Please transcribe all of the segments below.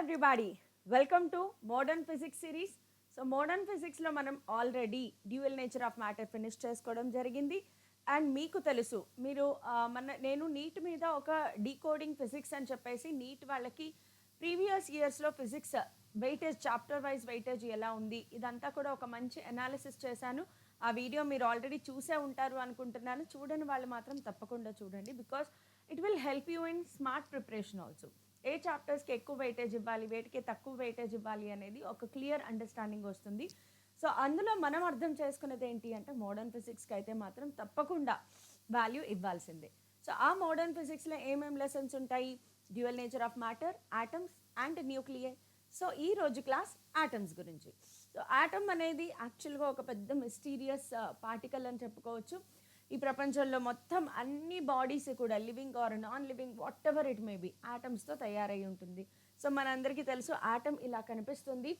everybody, welcome to Modern Physics series. So modern ఫిజిక్స్లో మనం already dual nature of matter finish చేసుకోవడం జరిగింది. And మీకు తెలుసు నేను నీట్ మీద ఒక డీకోడింగ్ ఫిజిక్స్ అని చెప్పేసి నీట్ వాళ్ళకి ప్రీవియస్ ఇయర్స్లో physics weightage chapter wise weightage ఎలా ఉంది ఇదంతా కూడా ఒక మంచి అనాలిసిస్ చేశాను. ఆ వీడియో మీరు ఆల్రెడీ చూసే ఉంటారు అనుకుంటున్నాను. చూడని వాళ్ళు మాత్రం తప్పకుండా చూడండి, because it will help you in smart preparation also. ఏ చాప్టర్స్కి ఎక్కువ వెయిటేజ్ ఇవ్వాలి, వేటికి తక్కువ వెయిటేజ్ ఇవ్వాలి అనేది ఒక క్లియర్ అండర్స్టాండింగ్ వస్తుంది. సో అందులో మనం అర్థం చేసుకునేది ఏంటి అంటే మోడర్న్ ఫిజిక్స్కి అయితే మాత్రం తప్పకుండా వాల్యూ ఇవ్వాల్సిందే. సో ఆ మోడర్న్ ఫిజిక్స్లో ఏమేమి లెసన్స్ ఉంటాయి? Dual nature of matter, atoms and nuclear. So ఈ రోజు క్లాస్ ఆటమ్స్ గురించి. సో ఆటమ్ అనేది యాక్చువల్గా ఒక పెద్ద మిస్టీరియస్ పార్టికల్ అని చెప్పుకోవచ్చు. ఈ ప్రపంచంలో మొత్తం అన్ని బాడీస్ కూడా living or non living whatever it may be ఆటమ్స్తో తయారై ఉంటుంది. సో మనందరికీ తెలుసు ఆటమ్ ఇలా కనిపిస్తుంది.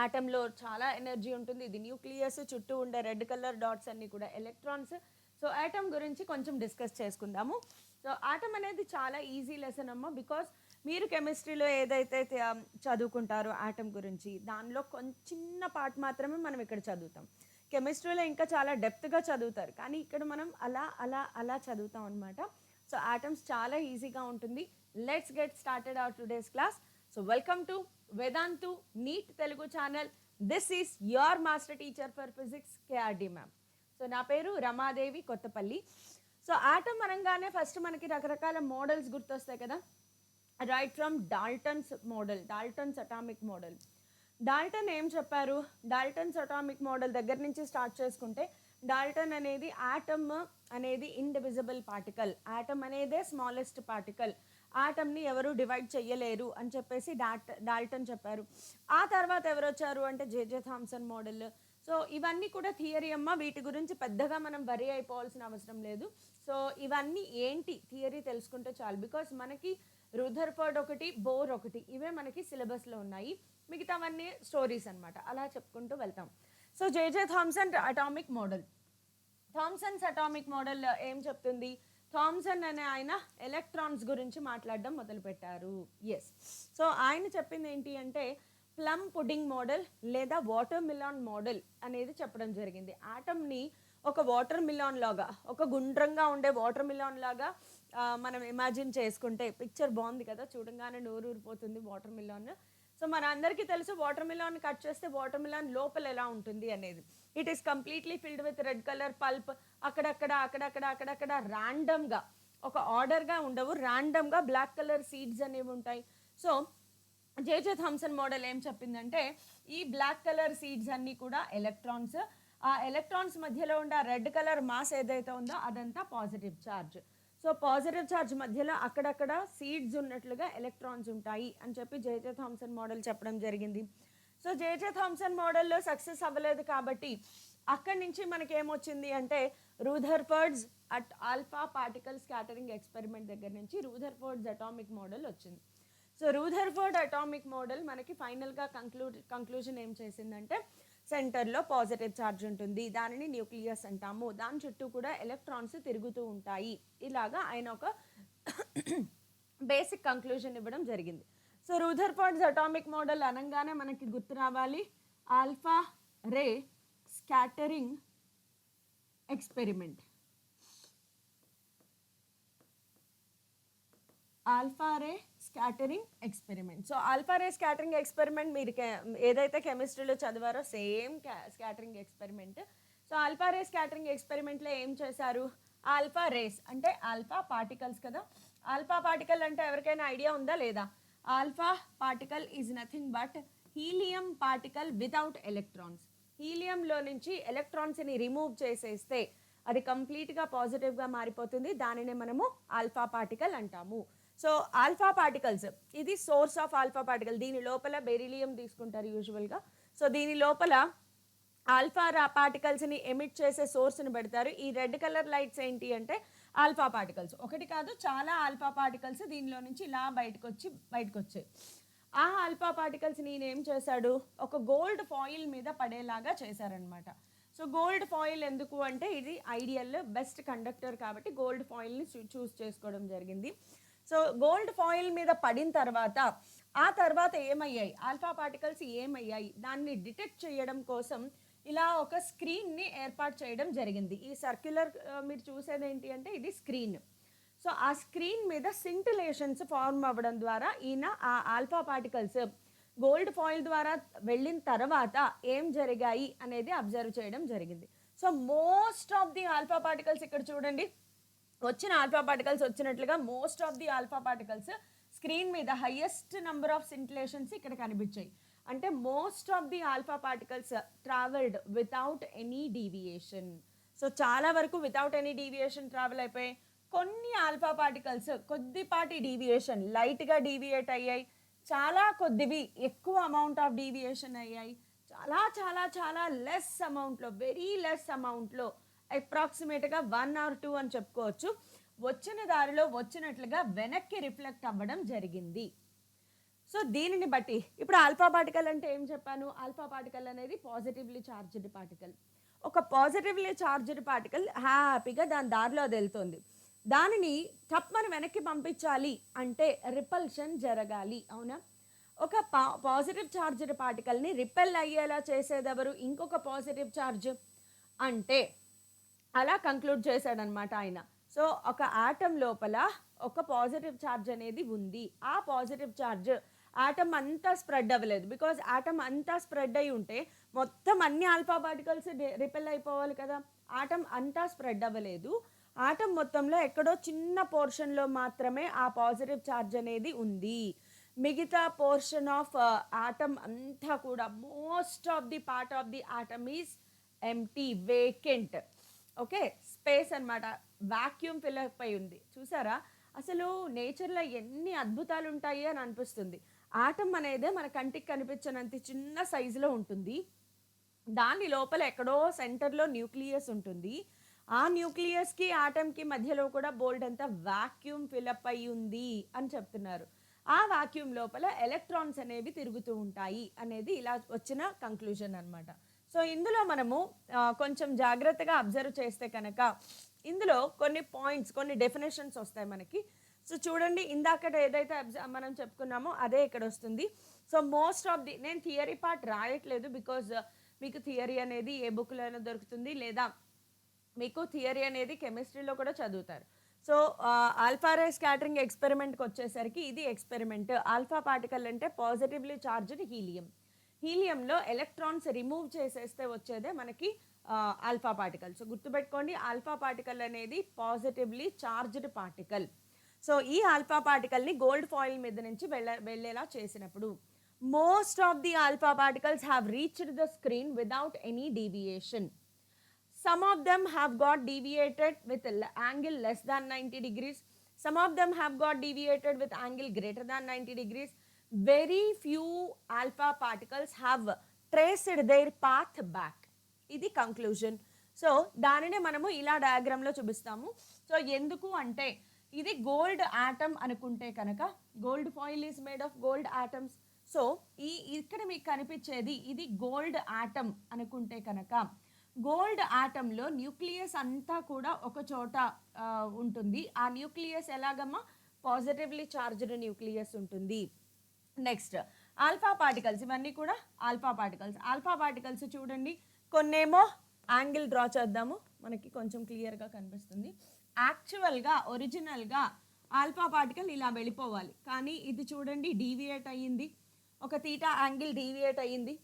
ఆటంలో చాలా ఎనర్జీ ఉంటుంది. ఇది న్యూక్లియస్, చుట్టూ ఉండే రెడ్ కలర్ డాట్స్ అన్నీ కూడా ఎలక్ట్రాన్స్. సో ఆటమ్ గురించి కొంచెం డిస్కస్ చేసుకుందాము. సో ఆటమ్ అనేది చాలా ఈజీ లెసన్ అమ్మ, బికాస్ మీరు కెమిస్ట్రీలో ఏదైతే చదువుకుంటారో ఆటమ్ గురించి దానిలో కొంచెం చిన్న పార్ట్ మాత్రమే మనం ఇక్కడ చదువుతాం. కెమిస్ట్రీలో ఇంకా చాలా డెప్త్గా చదువుతారు, కానీ ఇక్కడ మనం అలా అలా అలా చదువుతాం అనమాట. సో ఆటమ్స్ చాలా ఈజీగా ఉంటుంది. Let's get started our today's class. So welcome to Vedantu NEET Telugu channel. This is your master teacher for physics KRD ma'am. So నా పేరు రమాదేవి కొత్తపల్లి. సో ఆటమ్ అనగానే ఫస్ట్ మనకి రకరకాల మోడల్స్ గుర్తొస్తాయి కదా. Right from Dalton's model, Dalton's atomic model. Dalton ఏం చెప్పారు? Dalton's atomic model దగ్గర నుంచి స్టార్ట్ చేసుకుంటే డాల్టన్ అనేది ఆటమ్ అనేది ఇండివిజిబుల్ పార్టికల్, ఆటమ్ అనేదే స్మాలెస్ట్ పార్టికల్, ఆటమ్ని ఎవరు డివైడ్ చెయ్యలేరు అని చెప్పేసి డాల్టన్ చెప్పారు. ఆ తర్వాత ఎవరు వచ్చారు అంటే జేజే థామ్సన్ మోడల్. సో ఇవన్నీ కూడా థియరీ అమ్మ, వీటి గురించి పెద్దగా మనం వరీ అయిపోవాల్సిన అవసరం లేదు. సో ఇవన్నీ ఏంటి థియరీ తెలుసుకుంటే చాలు, బికాస్ మనకి రూథర్ఫర్డ్ ఒకటి, బోర్ ఒకటి, ఇవే మనకి సిలబస్లో ఉన్నాయి. మిగతావన్నీ స్టోరీస్ అనమాట, అలా చెప్పుకుంటూ వెళ్తాం. So JJ Thomson atomic model. Thomson's atomic model ఏం చెప్తుంది? థామ్సన్ అనే ఆయన ఎలక్ట్రాన్స్ గురించి మాట్లాడడం మొదలుపెట్టారు. ఎస్, సో ఆయన చెప్పింది ఏంటి అంటే ప్లమ్ పుడ్డింగ్ మోడల్ లేదా వాటర్ మిలాన్ మోడల్ అనేది చెప్పడం జరిగింది. ఆటమ్ని ఒక వాటర్ మిలాన్ లాగా, ఒక గుండ్రంగా ఉండే వాటర్ మిలాన్ లాగా మనం ఇమాజిన్ చేసుకుంటే, పిక్చర్ బాగుంది కదా, చూడంగానే నోరు ఊరిపోతుంది వాటర్ మిలాన్. సో మన అందరికీ తెలుసు వాటర్ మిలాన్ కట్ చేస్తే వాటర్ మిలాన్ లోపల ఎలా ఉంటుంది అనేది. It is completely filled with red colour pulp. అక్కడక్కడ ర్యాండమ్గా, ఒక ఆర్డర్గా ఉండవు, ర్యాండమ్గా బ్లాక్ కలర్ సీడ్స్ అనేవి ఉంటాయి. సో జేజే థామ్సన్ మోడల్ ఏం చెప్పిందంటే ఈ బ్లాక్ కలర్ సీడ్స్ అన్నీ కూడా ఎలక్ట్రాన్స్. ఆ ఎలక్ట్రాన్స్ మధ్యలో ఉండే రెడ్ కలర్ మాస్ ఏదైతే ఉందో అదంతా positive charge. So positive charge మధ్యలో అక్కడక్కడ సీడ్స్ ఉన్నట్లుగా ఎలక్ట్రాన్స్ ఉంటాయి అని చెప్పి జేజే థామ్సన్ మోడల్ చెప్పడం జరిగింది. సో జేజే థామ్సన్ మోడల్లో సక్సెస్ అవ్వలేదు కాబట్టి అక్కడి నుంచి మనకి ఏమొచ్చింది అంటే Rutherford's at alpha particle scattering experiment దగ్గర నుంచి రూథర్ఫర్డ్స్ అటామిక్ మోడల్ వచ్చింది. సో రూథర్ఫర్డ్ అటామిక్ మోడల్ మనకి ఫైనల్గా కంక్లూజన్ ఏం చేసిందంటే సెంటర్లో పాజిటివ్ ఛార్జ్ ఉంటుంది, దానిని న్యూక్లియస్ అంటాము, దాని చుట్టూ కూడా ఎలక్ట్రాన్స్ తిరుగుతూ ఉంటాయి. ఇలాగా ఆయన ఒక బేసిక్ కంక్లూజన్ ఇవ్వడం జరిగింది. సో రూథర్ఫర్డ్స్ అటామిక్ మోడల్ అనగానే మనకి గుర్తు రావాలి alpha ray scattering experiment. Alpha ray scattering experiment. So alpha ray scattering experiment మీరు ఏదైతే కెమిస్ట్రీలో చదివారో same scattering experiment. So alpha ray scattering ఎక్స్పెరిమెంట్లో ఏం చేశారు? ఆల్ఫా రేస్ అంటే ఆల్ఫా పార్టికల్స్ కదా. ఆల్ఫా పార్టికల్ అంటే ఎవరికైనా ఐడియా ఉందా లేదా? Alpha particle is nothing but helium particle without electrons. హీలియంలో నుంచి ఎలక్ట్రాన్స్ని రిమూవ్ చేసేస్తే అది కంప్లీట్గా పాజిటివ్గా మారిపోతుంది, దానినే మనము ఆల్ఫా పార్టికల్ అంటాము. సో ఆల్ఫా పార్టికల్స్, ఇది సోర్స్ ఆఫ్ ఆల్ఫా పార్టికల్. దీని లోపల బెరిలియం తీసుకుంటారు యూజువల్గా. సో దీని లోపల ఆల్ఫా పార్టికల్స్ని ఎమిట్ చేసే సోర్స్ని పెడతారు. ఈ రెడ్ కలర్ లైట్స్ ఏంటి అంటే ఆల్ఫా పార్టికల్స్. ఒకటి కాదు, చాలా ఆల్ఫా పార్టికల్స్ దీనిలో నుంచి ఇలా బయటకు వచ్చాయి. ఆ ఆల్ఫా పార్టికల్స్ నేనేం చేశాడు, ఒక గోల్డ్ ఫాయిల్ మీద పడేలాగా చేశారనమాట. సో గోల్డ్ ఫాయిల్ ఎందుకు అంటే ఇది ఐడియల్ బెస్ట్ కండక్టర్ కాబట్టి గోల్డ్ ఫాయిల్ని చూస్ చేసుకోవడం జరిగింది. సో గోల్డ్ ఫాయిల్ మీద పడిన తర్వాత ఆ తర్వాత ఏమయ్యాయి, ఆల్ఫా పార్టికల్స్ ఏమయ్యాయి దాన్ని డిటెక్ట్ చేయడం కోసం ఇలా ఒక స్క్రీన్ని ఏర్పాటు చేయడం జరిగింది. ఈ సర్క్యులర్ మీరు చూసేది ఏంటి అంటే ఇది స్క్రీన్. సో ఆ స్క్రీన్ మీద సింటిలేషన్స్ ఫార్మ్ అవ్వడం ద్వారా ఈయన ఆ ఆల్ఫా పార్టికల్స్ గోల్డ్ ఫాయిల్ ద్వారా వెళ్ళిన తర్వాత ఏం జరిగాయి అనేది అబ్జర్వ్ చేయడం జరిగింది. So most of the alpha particles ఇక్కడ చూడండి, వచ్చిన ఆల్ఫా పార్టికల్స్ వచ్చినట్లుగా most of the alpha particles screen మీద హైయెస్ట్ నెంబర్ ఆఫ్ సింటిలేషన్స్ ఇక్కడ కనిపించాయి. అంటే most of the alpha particles travelled without any deviation. So చాలా వరకు వితౌట్ ఎనీ డీవియేషన్ ట్రావెల్ అయిపోయాయి. కొన్ని ఆల్ఫా పార్టికల్స్ కొద్దిపాటి డీవియేషన్, లైట్గా డీవియేట్ అయ్యాయి. చాలా కొద్దివి ఎక్కువ అమౌంట్ ఆఫ్ డీవియేషన్ అయ్యాయి. చాలా చాలా చాలా లెస్ అమౌంట్లో, వెరీ లెస్ అమౌంట్లో, అప్రాక్సిమేట్గా 1 or 2 అని చెప్పుకోవచ్చు, వచ్చిన దారిలో వచ్చినట్లుగా వెనక్కి రిఫ్లెక్ట్ అవ్వడం జరిగింది. సో దీనిని బట్టి ఇప్పుడు ఆల్ఫా పార్టికల్ అంటే ఏం చెప్పాను, ఆల్ఫా పార్టికల్ అనేది పాజిటివ్లీ చార్జ్డ్ పార్టికల్. ఒక పాజిటివ్లీ చార్జ్డ్ పార్టికల్ హ్యాపీగా దాని దారిలో వెళ్తుంది. దానిని తప్పని వెనక్కి పంపించాలి అంటే రిపల్షన్ జరగాలి, అవునా? ఒక పాజిటివ్ చార్జ్డ్ పార్టికల్ని రిపెల్ అయ్యేలా చేసేది ఎవరు, ఇంకొక పాజిటివ్ చార్జ్ అంటే అలా కంక్లూడ్ చేశాడనమాట ఆయన. సో ఒక ఆటమ్ లోపల ఒక పాజిటివ్ ఛార్జ్ అనేది ఉంది. ఆ పాజిటివ్ ఛార్జ్ ఆటమ్ అంతా స్ప్రెడ్ అవ్వలేదు. బికాజ్ ఆటమ్ అంతా స్ప్రెడ్ అయి ఉంటే మొత్తం అన్ని ఆల్ఫా పార్టికల్స్ రిపెల్ అయిపోవాలి కదా. ఆటమ్ అంతా స్ప్రెడ్ అవ్వలేదు. ఆటమ్ మొత్తంలో ఎక్కడో చిన్న పోర్షన్లో మాత్రమే ఆ పాజిటివ్ ఛార్జ్ అనేది ఉంది. మిగతా పోర్షన్ ఆఫ్ ఆటమ్ అంతా కూడా most of the part of the atom is empty, vacant. Okay, space అనమాట, వాక్యూమ్ ఫిల్అప్ అయి ఉంది. చూసారా, అసలు నేచర్లో ఎన్ని అద్భుతాలు ఉంటాయి అని అనిపిస్తుంది. ఆటమ్ అనేది మన కంటికి కనిపించనంత చిన్న సైజులో ఉంటుంది. దాని లోపల ఎక్కడో సెంటర్లో న్యూక్లియస్ ఉంటుంది. ఆ న్యూక్లియస్కి ఆటమ్కి మధ్యలో కూడా బోల్డ్ అంతా వాక్యూమ్ ఫిల్అప్ అయి ఉంది అని చెప్తున్నారు. ఆ వాక్యూమ్ లోపల ఎలక్ట్రాన్స్ అనేవి తిరుగుతూ ఉంటాయి అనేది ఇలా వచ్చిన కంక్లూజన్ అనమాట. సో ఇందులో మనము కొంచెం జాగ్రత్తగా అబ్జర్వ్ చేస్తే కనుక ఇందులో కొన్ని పాయింట్స్, కొన్ని డెఫినేషన్స్ వస్తాయి మనకి. సో చూడండి, ఇందాక ఏదైతే మనం చెప్పుకున్నామో అదే ఇక్కడ వస్తుంది. సో మోస్ట్ ఆఫ్ ది, నేను థియరీ పార్ట్ రాయట్లేదు బికాజ్ మీకు థియరీ అనేది ఏ బుక్లో అయినా దొరుకుతుంది, లేదా మీకు థియరీ అనేది కెమిస్ట్రీలో కూడా చదువుతారు. సో ఆల్ఫా రే స్కాటరింగ్ ఎక్స్పెరిమెంట్కి వచ్చేసరికి ఇది ఎక్స్పెరిమెంట్. ఆల్ఫా పార్టికల్ అంటే పాజిటివ్లీ చార్జ్డ్ హీలియం. హీలియంలో ఎలక్ట్రాన్స్ రిమూవ్ చేసేస్తే వచ్చేదే మనకి ఆల్ఫా పార్టికల్. సో గుర్తుపెట్టుకోండి, ఆల్ఫా పార్టికల్ అనేది పాజిటివ్లీ చార్జ్డ్ పార్టికల్. సో ఈ ఆల్ఫా పార్టికల్ని గోల్డ్ ఫాయిల్ మీద నుంచి వెళ్ళేలా చేసినప్పుడు most of the alpha particles have reached the screen without any deviation. Some of them have got deviated with angle less than 90 degrees. Some of them have got deviated with angle greater than 90 degrees. Very few alpha particles have traced their path back. ఇది conclusion. So దానినే మనము ఇలా డయాగ్రామ్లో చూపిస్తాము. So ఎందుకు అంటే ఇది gold atom అనుకుంటే కనుక, gold foil is made of gold atoms. So ఇక్కడ మీకు కనిపించేది ఇది గోల్డ్ ఆటమ్ అనుకుంటే కనుక, గోల్డ్ ఆటంలో న్యూక్లియస్ అంతా కూడా ఒక చోట ఉంటుంది. ఆ న్యూక్లియస్ ఎలాగమ్మా, పాజిటివ్లీ చార్జ్డ్ న్యూక్లియస్ ఉంటుంది. నెక్స్ట్ ఆల్ఫా పార్టికల్స్, ఇవన్నీ కూడా ఆల్ఫా పార్టికల్స్. ఆల్ఫా పార్టికల్స్ చూడండి, కొన్నేమో యాంగిల్ డ్రా చేద్దాము, మనకి కొంచెం క్లియర్గా కనిపిస్తుంది. యాక్చువల్గా ఒరిజినల్గా ఆల్ఫా పార్టికల్ ఇలా వెళ్ళిపోవాలి, కానీ ఇది చూడండి డీవియేట్ అయ్యింది, ఒక తీటా యాంగిల్ డీవియేట్ అయ్యింది.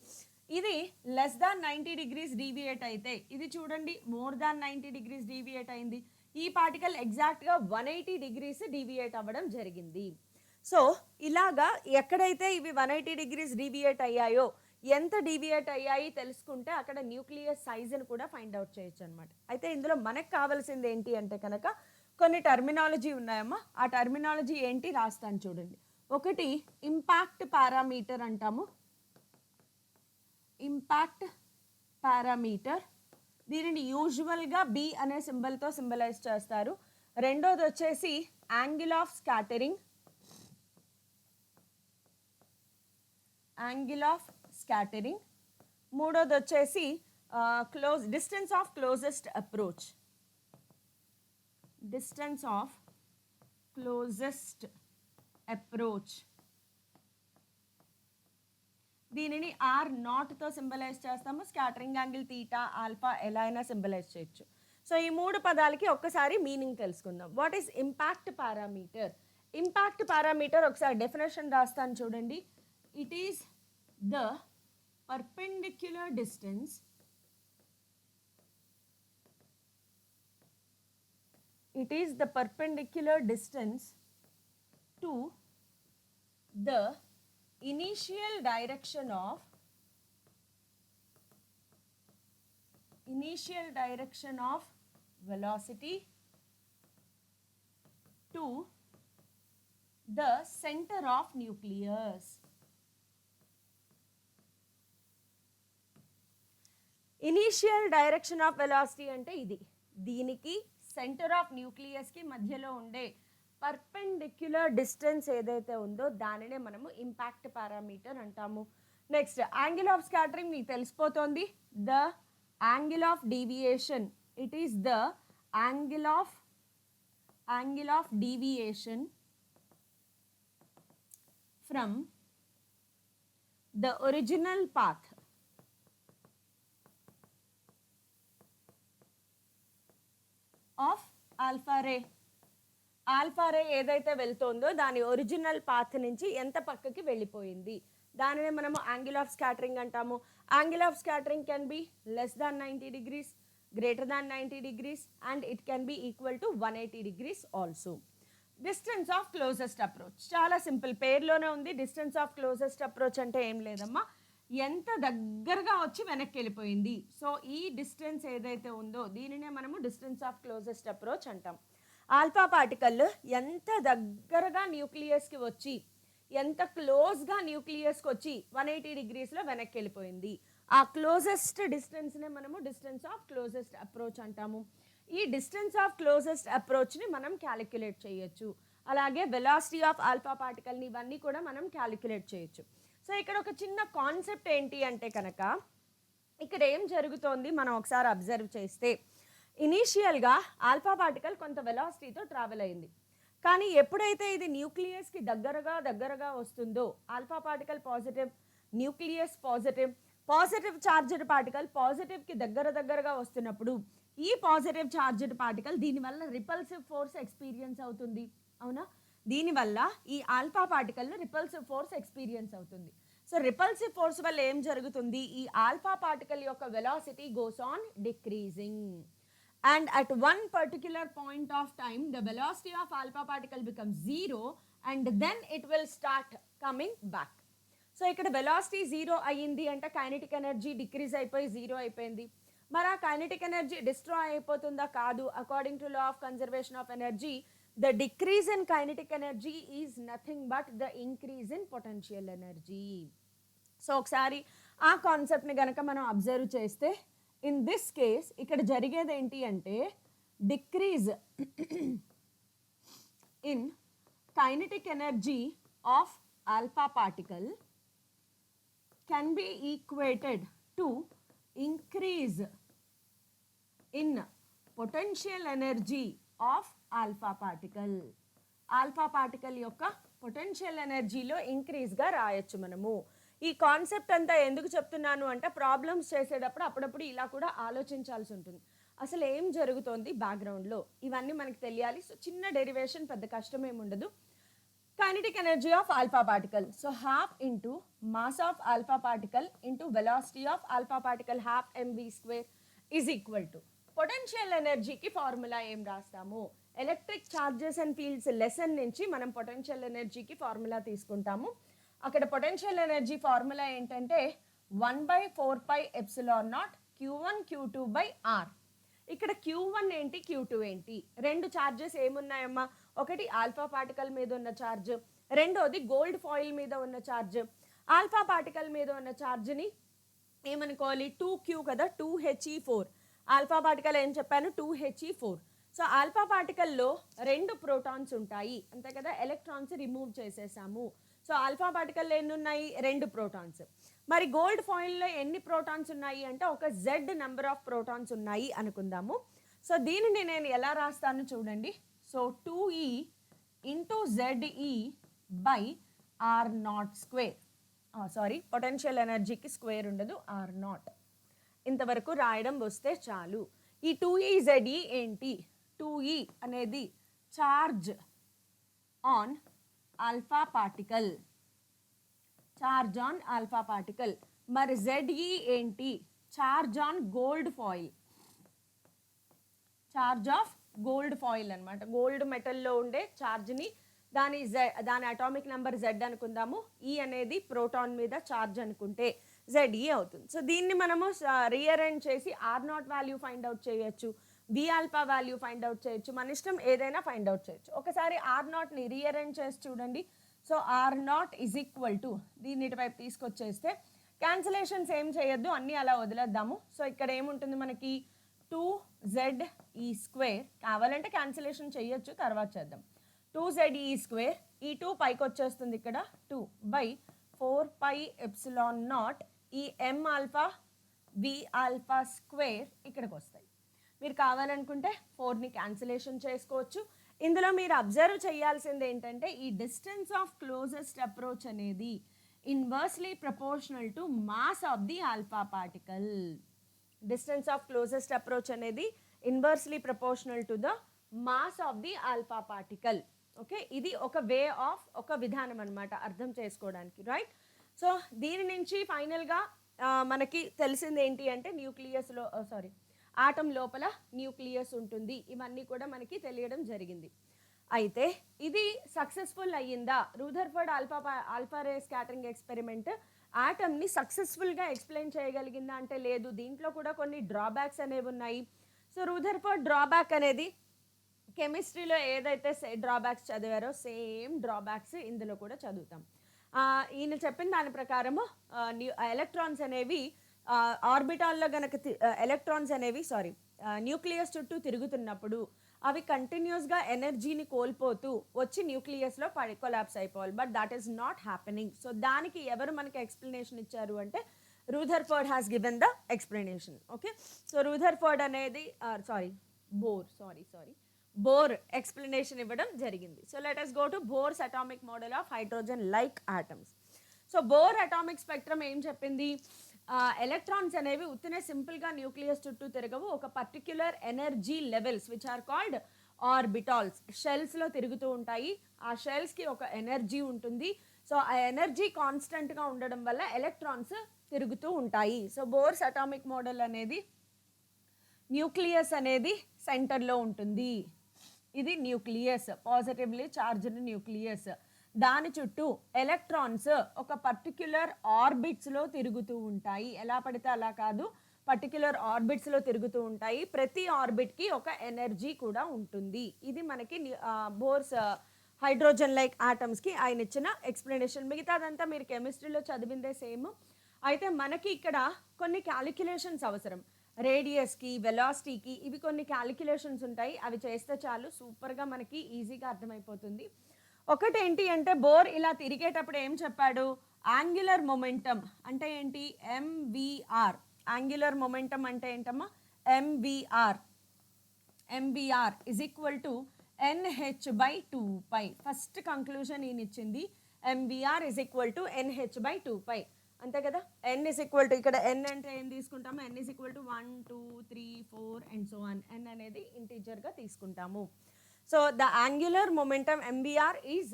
ఇది లెస్ దాన్ 90 degrees డీవియేట్ అయితే ఇది చూడండి మోర్ దాన్ 90 degrees డీవియేట్ అయింది. ఈ పార్టికల్ ఎగ్జాక్ట్గా 180 degrees డీవియేట్ అవ్వడం జరిగింది. సో ఇలాగా ఎక్కడైతే ఇవి 180 degrees డీవియేట్ అయ్యాయో, ఎంత డీవియేట్ అయ్యాయి తెలుసుకుంటే అక్కడ న్యూక్లియస్ సైజును కూడా ఫైండ్ అవుట్ చేయొచ్చు అనమాట. అయితే ఇందులో మనకు కావాల్సింది ఏంటి అంటే కనుక కొన్ని టర్మినాలజీ ఉన్నాయమ్మా. ఆ టర్మినాలజీ ఏంటి రాస్తాను చూడండి. ఒకటి ఇంపాక్ట్ పారామీటర్ అంటాము, ఇంపాక్ట్ పారామీటర్. దీనిని యూజువల్గా బి అనే సింబల్తో సింబలైజ్ చేస్తారు. రెండోది వచ్చేసి angle of scattering, angle of scattering. మూడోది వచ్చేసి distance of closest approach, distance of closest approach. దీనిని ఆర్ నాట్తో సింబలైజ్ చేస్తాము. స్కాటరింగ్ యాంగిల్ తీటా ఆల్ఫా ఎలా అయినా సింబలైజ్ చేయొచ్చు. సో ఈ మూడు పదాలకి ఒక్కసారి మీనింగ్ తెలుసుకుందాం. What is impact parameter? Impact parameter ఒకసారి డెఫినేషన్ రాస్తాను చూడండి. It is the perpendicular distance to the initial direction of velocity to the center of nucleus. Initial direction of velocity అంటే ఇది. దీనికి సెంటర్ ఆఫ్ న్యూక్లియస్కి మధ్యలో ఉండే పర్పెండిక్యులర్ డిస్టెన్స్ ఏదైతే ఉందో దానినే మనము ఇంపాక్ట్ పారామీటర్ అంటాము. నెక్స్ట్ యాంగిల్ ఆఫ్ స్కాటరింగ్ మీకు తెలిసిపోతుంది. The angle of deviation, it is the angle of deviation from the original path of alpha ray. Alpha ray ఏదైతే వెళ్తుందో దాని ఒరిజినల్ పాత్ నుంచి ఎంత పక్కకి వెళ్ళిపోయింది దానినే మనము యాంగిల్ ఆఫ్ స్కాటరింగ్ అంటాము. Angle of scattering can be less than 90 degrees, greater than 90 degrees and it can be equal to 180 degrees also. Distance of closest approach చాలా సింపుల్, పేరులోనే ఉంది. డిస్టెన్స్ ఆఫ్ క్లోజెస్ట్ అప్రోచ్ అంటే ఏం లేదమ్మా, ఎంత దగ్గరగా వచ్చి వెనక్కి వెళ్ళిపోయింది. సో ఈ డిస్టెన్స్ ఏదైతే ఉందో దీనినే మనము డిస్టెన్స్ ఆఫ్ క్లోజెస్ట్ అప్రోచ్ అంటాం. ఆల్ఫా పార్టికల్ ఎంత దగ్గరగా న్యూక్లియస్కి వచ్చి ఎంత క్లోజ్గా న్యూక్లియస్కి వచ్చి 180 degreesలో వెనక్కి వెళ్ళిపోయింది. ఆ క్లోజెస్ట్ డిస్టెన్స్నే మనము డిస్టెన్స్ ఆఫ్ క్లోజెస్ట్ అప్రోచ్ అంటాము. ఈ డిస్టెన్స్ ఆఫ్ క్లోజెస్ట్ అప్రోచ్ని మనం క్యాలిక్యులేట్ చేయొచ్చు. అలాగే వెలాసిటీ ఆఫ్ ఆల్ఫా పార్టికల్ని ఇవన్నీ కూడా మనం క్యాలిక్యులేట్ చేయొచ్చు. సో ఇక్కడ ఒక చిన్న కాన్సెప్ట్ ఏంటి అంటే కనుక ఇక్కడ ఏం జరుగుతోంది మనం ఒకసారి అబ్జర్వ్ చేస్తే, ఇనీషియల్గా ఆల్ఫా పార్టికల్ కొంత వెలాసిటీతో ట్రావెల్ అయింది. కానీ ఎప్పుడైతే ఇది న్యూక్లియస్కి దగ్గరగా వస్తుందో alpha particle positive, nucleus positive charged particle పాజిటివ్కి దగ్గరగా వస్తున్నప్పుడు ఈ పాజిటివ్ చార్జ్డ్ పార్టికల్ దీనివల్ల రిపల్సివ్ ఫోర్స్ ఎక్స్పీరియన్స్ అవుతుంది. అవునా? దీనివల్ల ఈ ఆల్ఫా పార్టికల్లో రిపల్సివ్ ఫోర్స్ ఎక్స్పీరియన్స్ అవుతుంది. సో రిపల్సివ్ ఫోర్స్ వల్ల ఏం జరుగుతుంది, ఈ ఆల్ఫా పార్టికల్ యొక్క velocity goes on decreasing. And at one particular point of time, the velocity of alpha particle becomes 0 and then it will start coming back. So ఇక్కడ velocity 0 అయ్యింది అంటే kinetic energy decrease అయిపోయి 0 అయిపోయింది. మరి ఆ kinetic energy destroy అయిపోతుందా? కాదు. According to law of conservation of energy, the decrease in kinetic energy is nothing but the increase in potential energy. So ఒకసారి ఆ కాన్సెప్ట్ని కనుక మనం అబ్జర్వ్ చేస్తే ఇన్ దిస్ కేస్ ఇక్కడ జరిగేది ఏంటి అంటే decrease in kinetic energy of alpha particle can be equated to increase in potential energy of alpha particle. Alpha particle యొక్క పొటెన్షియల్ ఎనర్జీలో ఇంక్రీజ్గా రాయొచ్చు మనము. ఈ కాన్సెప్ట్ అంతా ఎందుకు చెప్తున్నాను అంటే ప్రాబ్లమ్స్ చేసేటప్పుడు అప్పుడప్పుడు ఇలా కూడా ఆలోచించాల్సి ఉంటుంది. అసలు ఏం జరుగుతోంది బ్యాక్గ్రౌండ్లో ఇవన్నీ మనకు తెలియాలి. సో చిన్న డెరివేషన్, పెద్ద కష్టం ఏమి ఉండదు. Kinetic energy of alpha particle, so half into mass of alpha particle into velocity of alpha particle half mv² is equal to potential ఎనర్జీకి ఫార్ములా ఏం రాస్తాము, electric charges and fields lesson నుంచి మనం పొటెన్షియల్ ఎనర్జీకి ఫార్ములా తీసుకుంటాము. అక్కడ potential energy formula ఏంటంటే 1/4πε0 Q1 Q2/R. ఇక్కడ Q1 ఏంటి, Q2 ఏంటి, రెండు ఛార్జెస్ ఏమున్నాయమ్మా, ఒకటి ఆల్ఫా పార్టికల్ మీద ఉన్న ఛార్జ్, రెండోది గోల్డ్ ఫాయిల్ మీద ఉన్న ఛార్జ్. ఆల్ఫా పార్టికల్ మీద ఉన్న ఛార్జ్ని ఏమనుకోవాలి, 2Q కదా, 2He4. ఆల్ఫా పార్టికల్ ఏం చెప్పాను, 2He4. సో ఆల్ఫా పార్టికల్లో 2 ప్రోటాన్స్ ఉంటాయి అంతే కదా, ఎలక్ట్రాన్స్ రిమూవ్ చేసేసాము. సో ఆల్ఫా పార్టికల్లో ఎన్ని ఉన్నాయి, 2 ప్రోటాన్స్. మరి గోల్డ్ ఫాయిల్లో ఎన్ని ప్రోటాన్స్ ఉన్నాయి అంటే ఒక Z నెంబర్ ఆఫ్ ప్రోటాన్స్ ఉన్నాయి అనుకుందాము. సో దీనిని నేను ఎలా రాస్తాను చూడండి. So 2E into ZE by R0 square. Sorry, potential ఎనర్జీకి స్క్వేర్ ఉండదు, R0. ఇంతవరకు రాయడం వస్తే చాలు. ఈ 2EZE ఏంటి? 2E అనేది charge on alpha particle, charge on alpha particle. మరి ZE ఏంటి? Charge on gold foil, charge of gold foil అనమాట. గోల్డ్ మెటల్లో ఉండే ఛార్జ్ని దాని అటామిక్ నెంబర్ Z అనుకుందాము. E అనేది ప్రోటాన్ మీద ఛార్జ్ అనుకుంటే ZE అవుతుంది. సో దీన్ని మనము రీఅరేంజ్ చేసి R0 వాల్యూ ఫైండ్ అవుట్ చేయొచ్చు, B alpha value find out చేయొచ్చు, మన ఇష్టం ఏదైనా ఫైండ్ అవుట్ చేయొచ్చు. ఒకసారి R0ని రీఅరేంజ్ చేసి చూడండి. So R0 is equal to, దీన్ని ఇటువైపు తీసుకొచ్చేస్తే క్యాన్సిలేషన్స్ ఏం చేయొద్దు, అన్నీ అలా వదిలేద్దాము. సో ఇక్కడ ఏముంటుంది మనకి 2ZE స్క్వేర్. కావాలంటే క్యాన్సిలేషన్ చేయొచ్చు, తర్వాత చేద్దాం. 2ZE స్క్వేర్, ఈ 2 పైకి వచ్చేస్తుంది ఇక్కడ 2 బై 4πε0. ఈ M alpha V alpha square ఇక్కడికి వస్తాయి. మీరు కావాలనుకుంటే 4ని క్యాన్సిలేషన్ చేసుకోవచ్చు. ఇందులో మీరు అబ్జర్వ్ చేయాల్సింది ఏంటంటే ఈ డిస్టెన్స్ ఆఫ్ క్లోజెస్ట్ అప్రోచ్ అనేది inversely proportional to mass of the alpha particle. Distance of closest approach అనేది inversely proportional to the mass of the alpha particle. Okay, ఇది ఒక వే ఆఫ్, ఒక విధానం అనమాట అర్థం చేసుకోవడానికి, రైట్? సో దీని నుంచి ఫైనల్గా మనకి తెలిసింది ఏంటి అంటే న్యూక్లియస్లో ఆటం లోపల న్యూక్లియస్ ఉంటుంది. ఇవన్నీ కూడా మనకి తెలియడం జరిగింది. అయితే ఇది సక్సెస్ఫుల్ అయ్యిందా? Rutherford alpha ray scattering experiment ఆటమ్ని సక్సెస్ఫుల్గా ఎక్స్ప్లెయిన్ చేయగలిగిందా అంటే లేదు. దీంట్లో కూడా కొన్ని డ్రాబ్యాక్స్ అనేవి ఉన్నాయి. సో రూదర్ఫర్డ్ డ్రాబ్యాక్ అనేది కెమిస్ట్రీలో ఏదైతే డ్రాబ్యాక్స్ చదివారో సేమ్ డ్రాబ్యాక్స్ ఇందులో కూడా చదువుతాం. ఈయన చెప్పిన దాని ప్రకారము ఎలక్ట్రాన్స్ అనేవి ఆర్బిటాల్లో గనక ఎలక్ట్రాన్స్ అనేవి న్యూక్లియస్ చుట్టూ తిరుగుతున్నప్పుడు అవి కంటిన్యూస్గా ఎనర్జీని కోల్పోతూ వచ్చి న్యూక్లియస్లో కొలాప్స్ అయిపోవాలి. But that is not happening. So దానికి ఎవరు మనకి ఎక్స్ప్లెనేషన్ ఇచ్చారు అంటే Rutherford has given the explanation. Okay, so Rutherford అనేది బోర్ ఎక్స్ప్లెనేషన్ ఇవ్వడం జరిగింది. So let us go to bores atomic model of hydrogen like atoms. So bore atomic spectrum ఏం చెప్పింది? ఎలక్ట్రాన్స్ అనేవి ఉత్తినే సింపుల్గా న్యూక్లియస్ చుట్టూ తిరగవు. ఒక particular energy levels which are called orbitals, షెల్స్లో తిరుగుతూ ఉంటాయి. ఆ షెల్స్కి ఒక ఎనర్జీ ఉంటుంది. సో ఆ ఎనర్జీ కాన్స్టెంట్గా ఉండడం వల్ల ఎలక్ట్రాన్స్ తిరుగుతూ ఉంటాయి. సో బోర్స్ అటామిక్ మోడల్ అనేది న్యూక్లియస్ అనేది సెంటర్లో ఉంటుంది. ఇది న్యూక్లియస్, పాజిటివ్లీ చార్జ్డ్ న్యూక్లియస్. దాని చుట్టూ ఎలక్ట్రాన్స్ ఒక పర్టిక్యులర్ ఆర్బిట్స్లో తిరుగుతూ ఉంటాయి. ఎలా పడితే అలా కాదు, పర్టిక్యులర్ ఆర్బిట్స్లో తిరుగుతూ ఉంటాయి. ప్రతి ఆర్బిట్కి ఒక ఎనర్జీ కూడా ఉంటుంది. ఇది మనకి బోర్స్ హైడ్రోజన్ లైక్ ఆటమ్స్కి ఆయన ఇచ్చిన ఎక్స్ప్లెనేషన్. మిగతాదంతా మీరు కెమిస్ట్రీలో చదివిందే సేమ్. అయితే మనకి ఇక్కడ కొన్ని క్యాలిక్యులేషన్స్ అవసరం. రేడియస్కి, వెలాసిటీకి ఇవి కొన్ని క్యాలిక్యులేషన్స్ ఉంటాయి. అవి చేస్తే చాలు, సూపర్గా మనకి ఈజీగా అర్థమైపోతుంది. ఒకటి ఏంటి అంటే బోర్ ఇలా తిరిగేటప్పుడు ఏం చెప్పాడు? యాంగ్యులర్ మొమెంటమ్ అంటే ఏంటి? MVR. యాంగ్యులర్ మొమెంటమ్ అంటే ఏంటమ్మా? MVR is equal to NH/2π. First conclusion ఈయన ఇచ్చింది MVR is equal to NH/2π. అంతే కదా. N is equal to, ఇక్కడ N అంటే ఏం తీసుకుంటాము? N is equal to 1 2 3 4 and so on. N అనేది ఇంటీజర్గా తీసుకుంటాము. So the angular momentum MVR is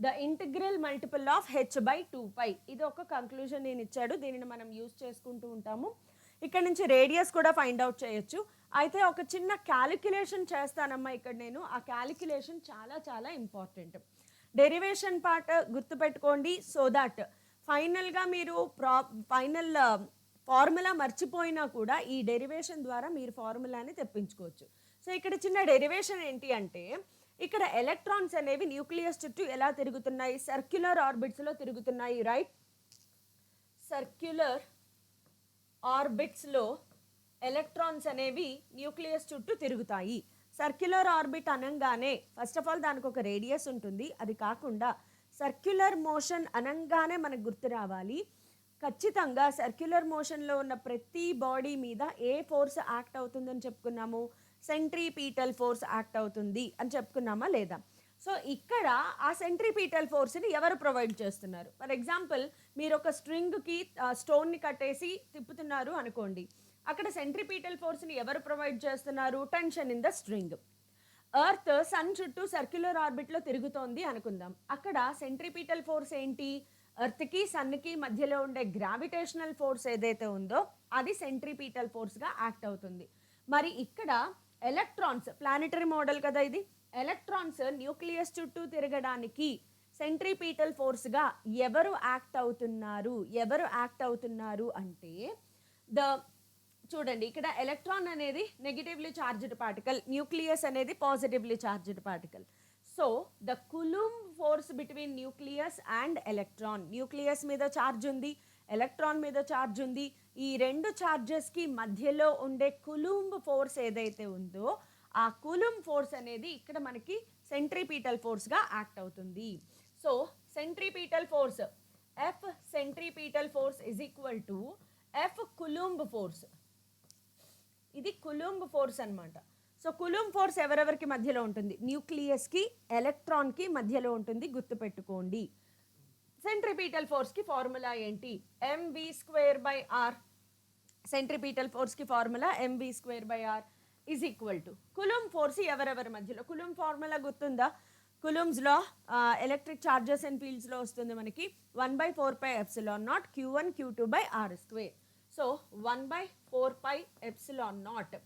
the integral multiple of H/2π. ఇది ఒక కంక్లూజన్ నేను ఇచ్చాడు, దీనిని మనం యూజ్ చేసుకుంటూ ఉంటాము. ఇక్కడ నుంచి రేడియస్ కూడా ఫైండ్ అవుట్ చేయొచ్చు. అయితే ఒక చిన్న క్యాలిక్యులేషన్ చేస్తానమ్మా ఇక్కడ నేను. ఆ క్యాలిక్యులేషన్ చాలా చాలా ఇంపార్టెంట్. డెరివేషన్ పార్ట్ గుర్తుపెట్టుకోండి. సో దట్ ఫైనల్గా మీరు ఫైనల్ ఫార్ములా మర్చిపోయినా కూడా ఈ డెరివేషన్ ద్వారా మీరు ఫార్ములాని తెప్పించుకోవచ్చు. సో ఇక్కడ చిన్న డెరివేషన్ ఏంటి అంటే ఇక్కడ ఎలక్ట్రాన్స్ అనేవి న్యూక్లియస్ చుట్టూ ఎలా తిరుగుతున్నాయి? సర్క్యులర్ ఆర్బిట్స్లో తిరుగుతున్నాయి, రైట్? సర్క్యులర్ ఆర్బిట్స్లో ఎలక్ట్రాన్స్ అనేవి న్యూక్లియస్ చుట్టూ తిరుగుతాయి. సర్క్యులర్ ఆర్బిట్ అనగానే ఫస్ట్ ఆఫ్ ఆల్ దానికి ఒక రేడియస్ ఉంటుంది. అది కాకుండా సర్క్యులర్ మోషన్ అనగానే మనకు గుర్తు రావాలి, ఖచ్చితంగా సర్క్యులర్ మోషన్లో ఉన్న ప్రతి బాడీ మీద ఏ ఫోర్స్ యాక్ట్ అవుతుందని చెప్పుకున్నాము? సెంట్రిపీటల్ ఫోర్స్ యాక్ట్ అవుతుంది అని చెప్పుకున్నామా లేదా? సో ఇక్కడ ఆ సెంట్రిపీటల్ ఫోర్స్ని ఎవరు ప్రొవైడ్ చేస్తున్నారు? ఫర్ ఎగ్జాంపుల్ మీరు ఒక స్ట్రింగ్కి స్టోన్ని కట్టేసి తిప్పుతున్నారు అనుకోండి, అక్కడ సెంట్రిపీటల్ ఫోర్స్ని ఎవరు ప్రొవైడ్ చేస్తున్నారు? Tension in the string. Earth sun చుట్టూ సర్క్యులర్ ఆర్బిట్లో తిరుగుతోంది అనుకుందాం. అక్కడ సెంట్రిపీటల్ ఫోర్స్ ఏంటి? ఎర్త్కి సన్కి మధ్యలో ఉండే గ్రావిటేషనల్ ఫోర్స్ ఏదైతే ఉందో అది సెంట్రిపీటల్ ఫోర్స్గా యాక్ట్ అవుతుంది. మరి ఇక్కడ ఎలక్ట్రాన్స్, ప్లానెటరీ మోడల్ కదా ఇది, ఎలక్ట్రాన్స్ న్యూక్లియస్ చుట్టూ తిరగడానికి సెంట్రిపీటల్ ఫోర్స్గా ఎవరు యాక్ట్ అవుతున్నారు అంటే చూడండి, ఇక్కడ ఎలక్ట్రాన్ అనేది నెగిటివ్లీ చార్జ్డ్ పార్టికల్, న్యూక్లియస్ అనేది positively charged particle. So the కులుంబ్ force between nucleus and electron, nucleus మీద ఛార్జ్ ఉంది, ఎలక్ట్రాన్ మీద ఛార్జ్ ఉంది, ఈ రెండు ఛార్జెస్కి మధ్యలో ఉండే కులుంబ్ ఫోర్స్ ఏదైతే ఉందో ఆ కులుంబ్ ఫోర్స్ అనేది ఇక్కడ మనకి సెంట్రిపీటల్ ఫోర్స్గా యాక్ట్ అవుతుంది. So centripetal force, F centripetal force is equal to F కులుంబ్ force. ఇది కులుంబ్ ఫోర్స్ అనమాట. సో కులుంబ్ ఫోర్స్ ఎవరెవరికి మధ్యలో ఉంటుంది? న్యూక్లియస్కి ఎలక్ట్రాన్కి మధ్యలో ఉంటుంది, గుర్తుపెట్టుకోండి. సెంట్రిపీటల్ ఫోర్స్కి ఫార్ములా ఏంటి? mv²/r. సెంట్రిపీటల్ ఫోర్స్కి formula mv²/r is equal to Coulomb force ఎవరెవరి మధ్యలో. కులుంబ్ ఫార్ములా గుర్తుందా? Coulomb's law electric charges and ఫీల్డ్స్లో వస్తుంది మనకి 1/4πε0 q1 q2/r². So 1/4πε0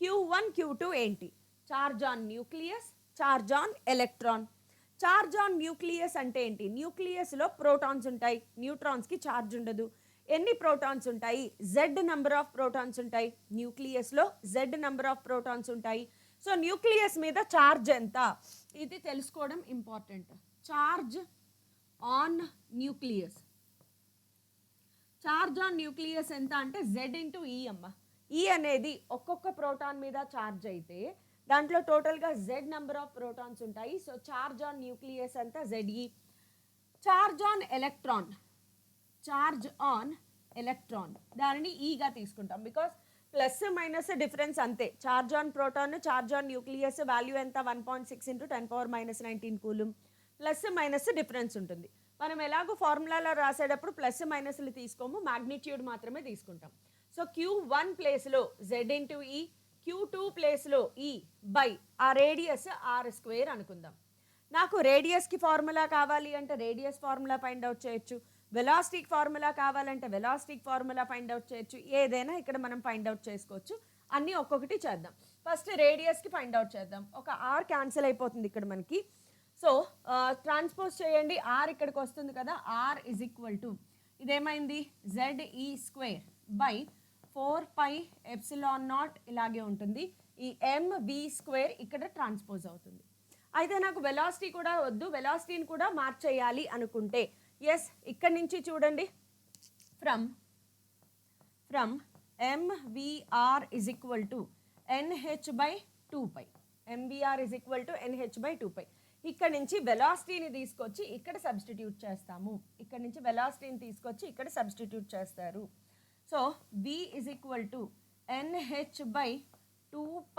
q1 q2 ఏంటి? Charge on nucleus, charge on electron. Charge on nucleus అంటే ఏంటి? న్యూక్లియస్లో ప్రోటాన్స్ ఉంటాయి, న్యూట్రాన్స్కి ఛార్జ్ ఉండదు. ఎన్ని ప్రోటాన్స్ ఉంటాయి? జెడ్ నెంబర్ ఆఫ్ ప్రోటాన్స్ ఉంటాయి. న్యూక్లియస్లో జెడ్ నెంబర్ ఆఫ్ ప్రోటాన్స్ ఉంటాయి. సో న్యూక్లియస్ మీద ఛార్జ్ ఎంత? ఇది తెలుసుకోవడం important. Charge on nucleus, charge on nucleus ఎంత అంటే జెడ్ ఇంటూ ఈ అమ్మ. ఈ అనేది ఒక్కొక్క ప్రోటాన్ మీద ఛార్జ్ అయితే దాంట్లో టోటల్గా జెడ్ నెంబర్ ఆఫ్ ప్రోటాన్స్ ఉంటాయి. సో ఛార్జ్ ఆన్ న్యూక్లియస్ అంతా Z E. Charge on electron, charge on electron దానిని ఈగా తీసుకుంటాం, బికాస్ ప్లస్ మైనస్ డిఫరెన్స్ అంతే. Charge on proton, charge on nucleus value ఎంత? 1.6 × 10⁻⁻19 కూలుంబ్. ప్లస్ మైనస్ డిఫరెన్స్ ఉంటుంది. మనం ఎలాగో ఫార్ములాలో రాసేటప్పుడు ప్లస్ మైనస్లు తీసుకోము, మ్యాగ్నిట్యూడ్ మాత్రమే తీసుకుంటాం. సో Q1 ప్లేస్లో జెడ్ ఇంటూ ఈ, Q2 ప్లేస్లో ఈ బై ఆ రేడియస్ r² అనుకుందాం. నాకు రేడియస్కి ఫార్ములా కావాలి అంటే రేడియస్ ఫార్ములా ఫైండ్ అవుట్ చేయొచ్చు, వెలాసిటీకి ఫార్ములా కావాలంటే వెలాసిటీకి ఫార్ములా ఫైండ్ అవుట్ చేయొచ్చు. ఏదైనా ఇక్కడ మనం ఫైండ్ అవుట్ చేసుకోవచ్చు. అన్నీ ఒక్కొక్కటి చేద్దాం. ఫస్ట్ రేడియస్కి ఫైండ్ అవుట్ చేద్దాం. ఒక r క్యాన్సిల్ అయిపోతుంది ఇక్కడ మనకి. సో ట్రాన్స్పోజ్ చేయండి, r ఇక్కడికి వస్తుంది కదా, r ఇజ్ ఈక్వల్ టు ఇదేమైంది? ZE²/4πε0 ఇలాగే ఉంటుంది. ఈ mv² ఇక్కడ ట్రాన్స్పోజ్ అవుతుంది. అయితే నాకు వెలాసిటీ కూడా వద్దు, వెలాసిటీని కూడా మార్చేయాలి అనుకుంటే ఎస్, ఇక్కడి నుంచి చూడండి, from mvr is equal to nh/2π, mvr is equal to nh/2π. ఇక్కడ నుంచి వెలాసిటీని తీసుకొచ్చి ఇక్కడ సబ్స్టిట్యూట్ చేస్తాము, ఇక్కడ నుంచి వెలాసిటీని తీసుకొచ్చి ఇక్కడ సబ్స్టిట్యూట్ చేస్తారు. So v is equal to nh/2π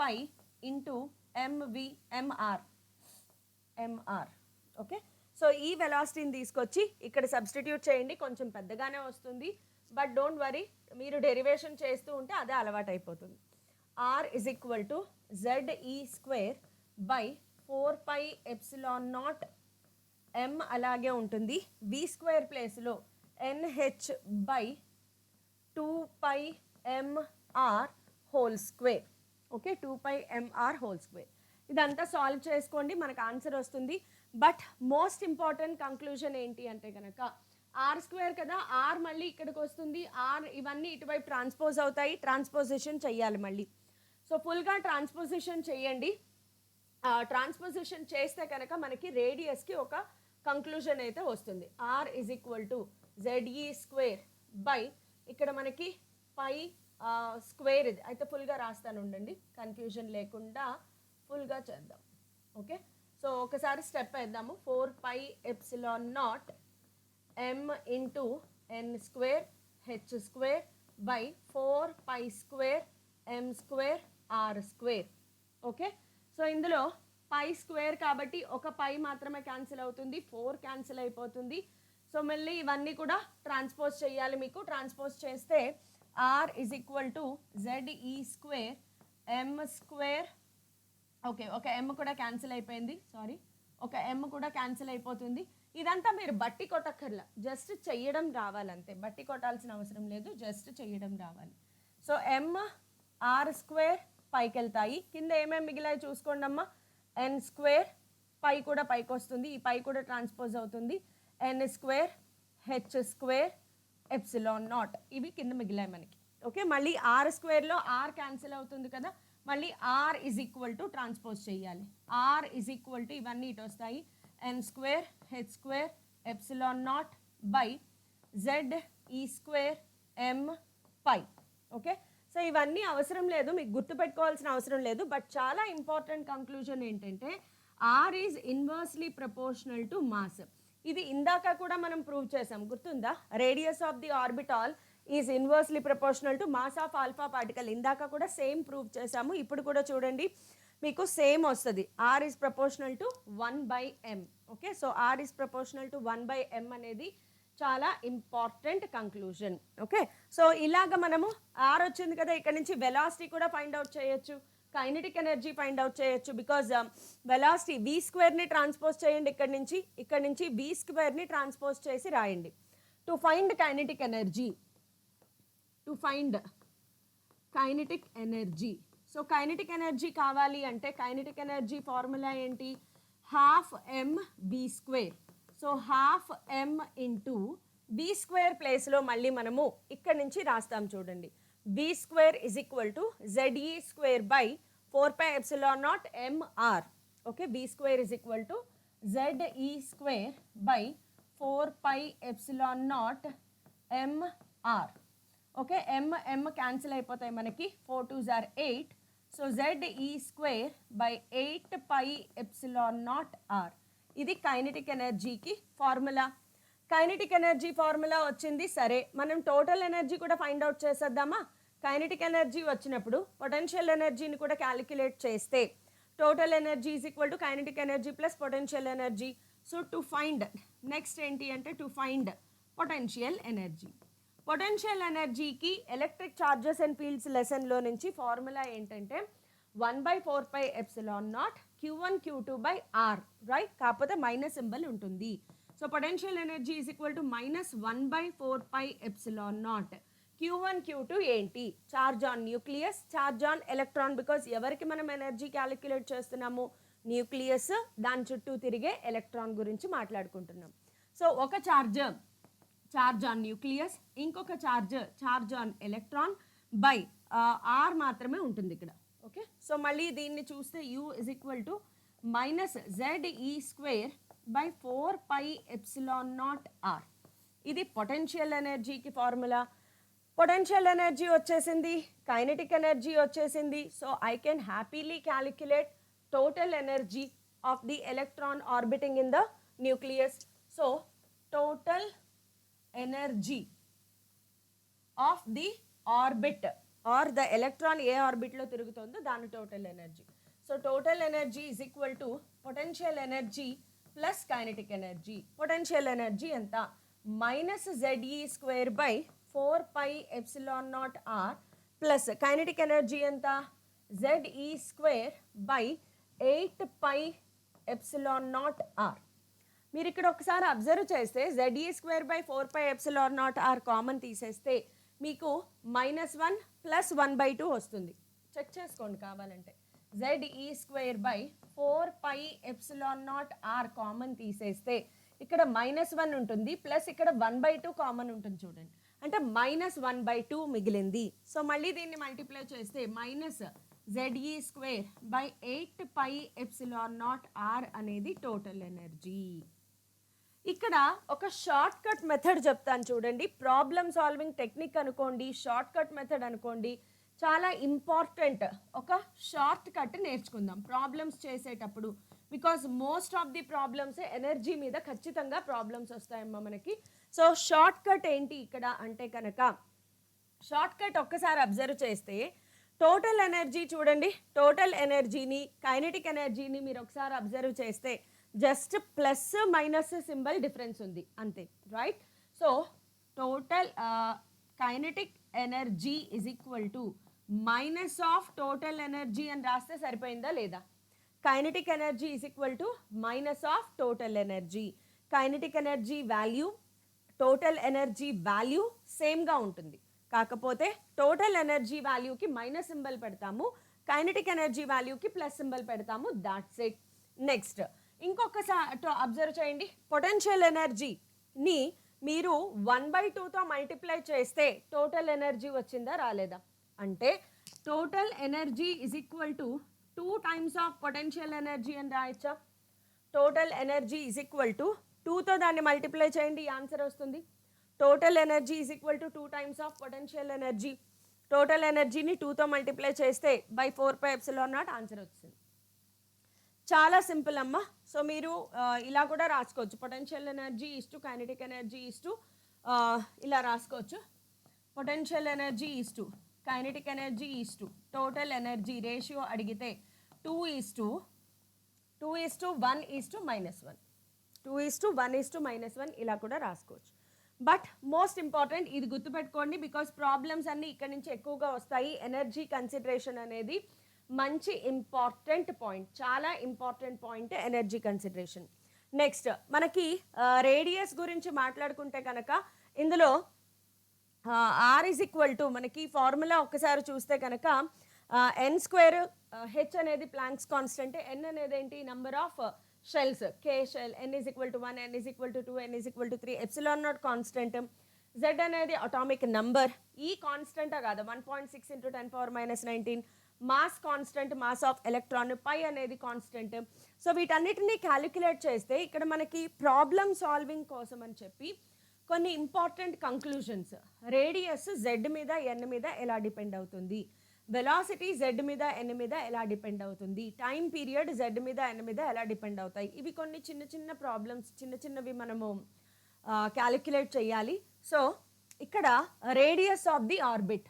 into mr. Okay, so ఈ వెలాసిటీని తీసుకొచ్చి ఇక్కడ సబ్స్టిట్యూట్ చేయండి. కొంచెం పెద్దగానే వస్తుంది, బట్ డోంట్ వరీ, మీరు డెరివేషన్ చేస్తూ ఉంటే అదే అలవాటు అయిపోతుంది. r is equal to ZE²/4πε0 m అలాగే ఉంటుంది. v² ప్లేస్లో nh/2πmr². Okay, 2πmr². ఇదంతా సాల్వ్ చేసుకోండి, మనకు ఆన్సర్ వస్తుంది. బట్ మోస్ట్ ఇంపార్టెంట్ కంక్లూజన్ ఏంటి అంటే కనుక r² కదా, r మళ్ళీ ఇక్కడికి వస్తుంది, r ఇవన్నీ ఇటువైపు ట్రాన్స్పోజ్ అవుతాయి, ట్రాన్స్పోజిషన్ చెయ్యాలి మళ్ళీ. సో ఫుల్గా ట్రాన్స్పోజిషన్ చేయండి. ట్రాన్స్పోజిషన్ చేస్తే కనుక మనకి రేడియస్కి ఒక కంక్లూజన్ అయితే వస్తుంది. r is equal to ZE² ఇక్కడ మనకి π² ఇది అయితే ఫుల్గా రాస్తాను ఉండండి, కన్ఫ్యూజన్ లేకుండా ఫుల్గా చేద్దాం. ఓకే, సో ఒకసారి స్టెప్ వేద్దాము. 4πε0 m into n² h²/4π² m² r². Okay, so ఇందులో పై స్క్వేర్ కాబట్టి ఒక పై మాత్రమే క్యాన్సిల్ అవుతుంది, 4 క్యాన్సిల్ అయిపోతుంది. సో మళ్ళీ ఇవన్నీ కూడా ట్రాన్స్పోజ్ చేయాలి. మీకు ట్రాన్స్పోజ్ చేస్తే R is equal to ZE square M square. Okay, ఒక ఎమ్ కూడా క్యాన్సిల్ అయిపోయింది, సారీ, ఒక ఎమ్ కూడా క్యాన్సిల్ అయిపోతుంది. ఇదంతా మీరు బట్టి కొట్టక్కర్లా, జస్ట్ చెయ్యడం రావాలంతే, బట్టి కొట్టాల్సిన అవసరం లేదు, జస్ట్ చెయ్యడం రావాలి. సో ఎమ్ ఆర్ స్క్వేర్ పైకి వెళ్తాయి, కింద ఏమేమి మిగిలాయి చూసుకోండి అమ్మా. ఎన్ స్క్వేర్, పై కూడా పైకి వస్తుంది, ఈ పై కూడా ట్రాన్స్పోజ్ అవుతుంది. N square, h square, epsilon naught, ఇవి కింద మిగిలాయి మనకి. ఓకే, మళ్ళీ ఆర్ స్క్వేర్లో ఆర్ క్యాన్సిల్ అవుతుంది కదా, మళ్ళీ r is equal to transpose చేయాలి. ఆర్ ఇజ్ ఈక్వల్ టు ఇవన్నీ ఇటు వస్తాయి, n square, h square, epsilon naught by ZE square m pi. Okay, so ఇవన్నీ అవసరం లేదు, మీకు గుర్తుపెట్టుకోవాల్సిన అవసరం లేదు. బట్ చాలా ఇంపార్టెంట్ కంక్లూజన్ ఏంటంటే r is inversely proportional to mass. ఇది ఇందాక కూడా మనం ప్రూవ్ చేసాం, గుర్తుందా? Radius of the orbital is inversely proportional to mass of alpha particle. ఇందాక కూడా సేమ్ ప్రూవ్ చేసాము, ఇప్పుడు కూడా చూడండి మీకు సేమ్ వస్తుంది. R is proportional to 1/m. Okay, so R is proportional to 1/m అనేది చాలా ఇంపార్టెంట్ కంక్లూజన్. ఓకే, సో ఇలాగ మనము ఆర్ వచ్చింది కదా, ఇక్కడ నుంచి వెలాసిటీ కూడా ఫైండ్ అవుట్ చేయొచ్చు, కైనెటిక్ ఎనర్జీ ఫైండ్ అవుట్ చేయొచ్చు. బికాజ్ వెలాసిటీ వి స్క్వేర్ని ట్రాన్స్పోజ్ చేయండి, ఇక్కడ నుంచి వి స్క్వేర్ని ట్రాన్స్పోజ్ చేసి రాయండి. To find kinetic energy, to find kinetic energy. So kinetic energy కావాలి అంటే కైనెటిక్ ఎనర్జీ ఫార్ములా ఏంటి? Half m v square. So half m into v square ప్లేస్లో మళ్ళీ మనము ఇక్కడ నుంచి రాస్తాం చూడండి. V square is equal to ZE square by 4πε0 mr. Okay, we square is equal to ZE square by 4πε0 mr. Okay, m cancel అయిపోతాయి మనకి, 4 2s are 8. So ZE square by 8πε0 r. ఇది కైనెటిక్ ఎనర్జీకి ఫార్ములా. కైనెటిక్ ఎనర్జీ ఫార్ములా వచ్చింది, సరే మనం total energy కూడా find out చేసేద్దామా? Kinetic energy వచ్చినప్పుడు పొటెన్షియల్ ఎనర్జీని కూడా క్యాలిక్యులేట్ చేస్తే total energy is equal to kinetic energy plus potential energy. So to find next ఏంటి అంటే to find potential energy. Potential ఎనర్జీకి ఎలక్ట్రిక్ చార్జెస్ అండ్ ఫీల్డ్స్ లెసన్లో నుంచి ఫార్ములా ఏంటంటే 1/4πε0 Q1 Q2 by R, right? కాకపోతే మైనస్ సింబల్ ఉంటుంది. So potential energy is equal to -1/4πε0. Q1 Q2 ఏంటి? Charge on nucleus, charge on electron. Because ఎవరికి మనం energy calculate చేస్తున్నాము? న్యూక్లియస్, దాని చుట్టూ తిరిగే ఎలక్ట్రాన్ గురించి మాట్లాడుకుంటున్నాం. సో ఒక చార్జ్ ఆన్ న్యూక్లియస్, ఇంకొక charge on electron by r మాత్రమే ఉంటుంది ఇక్కడ. ఓకే, సో మళ్ళీ దీన్ని చూస్తే U is equal to -ZE square by 4πε0 r. ఇది పొటెన్షియల్ ఎనర్జీకి ఫార్ములా. పొటెన్షియల్ ఎనర్జీ వచ్చేసింది, కైనెటిక్ ఎనర్జీ వచ్చేసింది. So I can happily calculate total energy of the electron orbiting in the nucleus. So total energy of the orbit or the electron ఏ ఆర్బిట్లో తిరుగుతుందో దాని total energy. So total energy is equal to potential energy plus kinetic energy. Potential energy ఎంత? -ZE square by 4πε0 r plus kinetic energy ఎంత? ZE square by 8πε0 r. మీరు ఇక్కడ ఒకసారి observe చేస్తే ZE square by 4πε0 r common తీసేస్తే మీకు -1 plus 1/2 వస్తుంది. Check చేసుకోండి కావాలంటే. ZE square by 4πε0 r common తీసేస్తే ఇక్కడ -1 ఉంటుంది, ప్లస్ ఇక్కడ 1/2 కామన్ ఉంటుంది చూడండి, అంటే -1/2 మిగిలింది. సో మళ్ళీ దీన్ని మల్టిప్లై చేస్తే -ZE స్క్వేర్ బై 8πε0 r అనేది టోటల్ ఎనర్జీ. ఇక్కడ ఒక షార్ట్ కట్ మెథడ్ చెప్తాను చూడండి. ప్రాబ్లమ్ సాల్వింగ్ టెక్నిక్ అనుకోండి, షార్ట్ కట్ మెథడ్ అనుకోండి, చాలా ఇంపార్టెంట్. ఒక షార్ట్ కట్ నేర్చుకుందాం ప్రాబ్లమ్స్ చేసేటప్పుడు. Because most of the problems energy మీద ఖచ్చితంగా ప్రాబ్లమ్స్ వస్తాయమ్మా మనకి. సో షార్ట్ కట్ ఏంటి ఇక్కడ అంటే కనుక, షార్ట్ కట్ ఒక్కసారి అబ్జర్వ్ చేస్తే టోటల్ ఎనర్జీ చూడండి, టోటల్ ఎనర్జీని కైనెటిక్ ఎనర్జీని మీరు ఒకసారి అబ్జర్వ్ చేస్తే just plus minus symbol difference ఉంది అంతే, right? So total kinetic energy is equal to minus of total energy అని రాస్తే సరిపోయిందా లేదా? Kinetic energy is equal to minus of total energy. Kinetic energy value total energy value సేమ్గా ఉంటుంది, కాకపోతే total energy వాల్యూకి మైనస్ సింబల్ పెడతాము, kinetic energy వాల్యూకి plus symbol పెడతాము, దాట్స్ ఇట్. నెక్స్ట్ ఇంకొకసారి అబ్జర్వ్ చేయండి, పొటెన్షియల్ ఎనర్జీని మీరు 1/2తో మల్టిప్లై చేస్తే టోటల్ ఎనర్జీ వచ్చిందా రాలేదా? అంటే total energy is equal to 2 times of potential energy అని రాయొచ్చా? Total energy is equal to 2తో దాన్ని మల్టిప్లై చేయండి, ఆన్సర్ వస్తుంది. Total energy is equal to 2 times of potential energy. Total ఎనర్జీని 2తో మల్టిప్లై చేస్తే బై 4πε0 ఆన్సర్ వచ్చింది. చాలా సింపుల్ అమ్మా. సో మీరు ఇలా కూడా రాసుకోవచ్చు, potential energy is to kinetic energy is to ఇలా రాసుకోవచ్చు. Potential energy is to kinetic energy is to total energy ratio అడిగితే 2:1:-1 2:1:-1 ఇలా కూడా రాసుకోవచ్చు. బట్ మోస్ట్ ఇంపార్టెంట్ ఇది గుర్తుపెట్టుకోండి, బికాస్ ప్రాబ్లమ్స్ అన్నీ ఇక్కడ నుంచి ఎక్కువగా వస్తాయి. ఎనర్జీ కన్సిడరేషన్ అనేది మంచి ఇంపార్టెంట్ పాయింట్, చాలా important point energy consideration. Next మనకి రేడియస్ గురించి మాట్లాడుకుంటే కనుక ఇందులో ఆర్ ఈజ్ ఈక్వల్ టు మనకి ఫార్ములా ఒక్కసారి చూస్తే కనుక ఎన్ స్క్వేర్, హెచ్ అనేది ప్లాంక్స్ కాన్స్టెంట్, ఎన్ అనేది ఏంటి number of shells, K shell, n is equal to 1, n is equal to 2, n is equal to 3, ఎప్సిలాన్0 కాన్స్టెంట్, z అనేది అటామిక్ నంబర్, ఈ కాన్స్టెంటా కాదు 1.6 × 10⁻⁻19, mass constant, mass of electron, పై అనేది constant. So వీటన్నిటిని calculate చేస్తే ఇక్కడ మనకి ప్రాబ్లమ్ సాల్వింగ్ కోసం అని చెప్పి కొన్ని ఇంపార్టెంట్ కంక్లూజన్స్, రేడియస్ z మీద n మీద ఎలా డిపెండ్ అవుతుంది, వెలాసిటీ z మీద n మీద ఎలా డిపెండ్ అవుతుంది, టైం పీరియడ్ z మీద n మీద ఎలా డిపెండ్ అవుతాయి, ఇవి కొన్ని చిన్న చిన్న ప్రాబ్లమ్స్, చిన్న చిన్నవి మనము క్యాలిక్యులేట్ చేయాలి. సో ఇక్కడ radius of the orbit,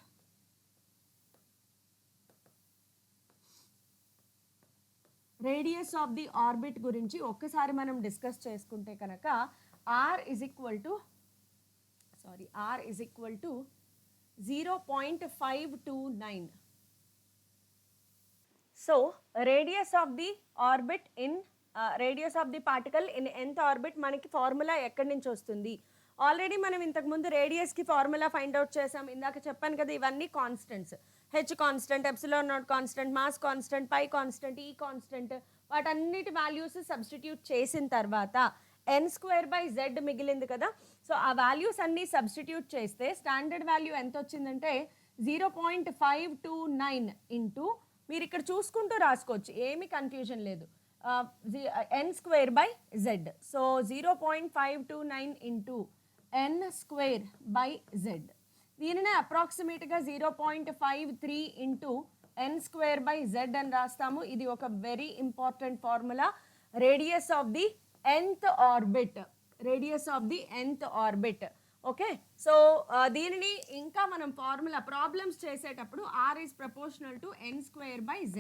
radius of the orbit గురించి ఒక్కసారి మనం డిస్కస్ చేసుకుంటే కనుక r is equal to 0.529. So radius of the orbit in radius of the particle in nth orbit మనకి ఫార్ములా ఎక్కడి నుంచి వస్తుంది? ఆల్రెడీ మనం ఇంతకుముందు రేడియస్కి ఫార్ములా ఫైండ్ అవుట్ చేసాం, ఇందాక చెప్పాను కదా, ఇవన్నీ కాన్స్టెంట్స్, హెచ్ కాన్స్టెంట్, ఎప్సిలాన్0 constant, mass constant, pi constant, e constant, వాటన్నిటి వాల్యూస్ సబ్స్టిట్యూట్ చేసిన తర్వాత n²/z మిగిలింది కదా. సో ఆ వాల్యూస్ అన్నీ సబ్స్టిట్యూట్ చేస్తే స్టాండర్డ్ వాల్యూ ఎంత వచ్చిందంటే 0.529 ఇంటూ, మీరు ఇక్కడ చూసుకుంటూ రాసుకోవచ్చు, ఏమి కన్ఫ్యూజన్ లేదు, n²/z. సో 0.529 ఇంటూ n²/z, దీనినే అప్రాక్సిమేట్గా 0.53 ఇంటూ n²/z అని రాస్తాము. ఇది ఒక very important formula, radius of the nth orbit, radius of the nth orbit. Okay, so దీనిని ఇంకా మనం ఫార్ములా ప్రాబ్లమ్స్ చేసేటప్పుడు r is proportional to n²/z,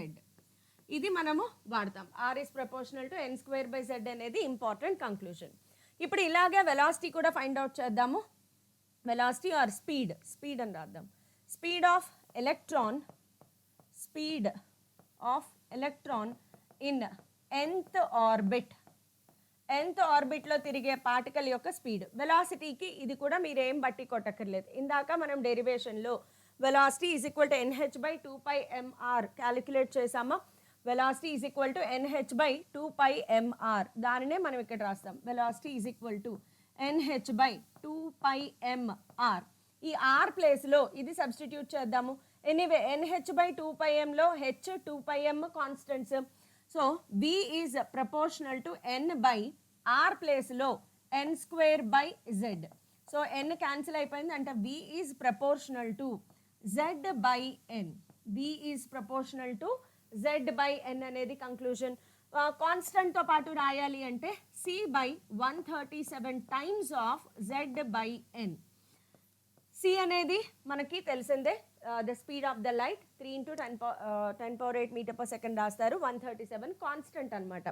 ఇది మనము వాడతాం. r is proportional to n²/z అనేది ఇంపార్టెంట్ కంక్లూజన్. ఇప్పుడు ఇలాగే వెలాసిటీ కూడా ఫైండ్ అవుట్ చేద్దాము. వెలాసిటీ ఆర్ స్పీడ్ అని రాద్దాం. Speed of electron in nth orbit, nth ఆర్బిట్లో తిరిగే పార్టికల్ యొక్క స్పీడ్. వెలాసిటీకి ఇది కూడా మీరు ఏం బట్టి కొట్టక్కర్లేదు, ఇందాక మనం డెరివేషన్లో velocity is equal to NH/2πmr calculate చేసామా. Velocity is equal to NH/2πmr, దానినే మనం ఇక్కడ రాస్తాం. Velocity is equal to NH/2πmr. ఈ r ప్లేస్లో ఇది సబ్స్టిట్యూట్ చేద్దాము. ఎనీవే NH/2πmలో h 2πm constants. So v is proportional to n/r ప్లేస్లో n²/z. సో n క్యాన్సిల్ అయిపోయింది అంటే v is proportional to z/n. v is proportional to z/n అనేది conclusion. కాన్స్టెంట్తో పాటు రాయాలి అంటే c/137 times of z/n. c అనేది మనకి తెలిసిందే, the speed of the light 3 × 10⁸ metre per second రాస్తారు. 137 కాన్స్టెంట్ అనమాట.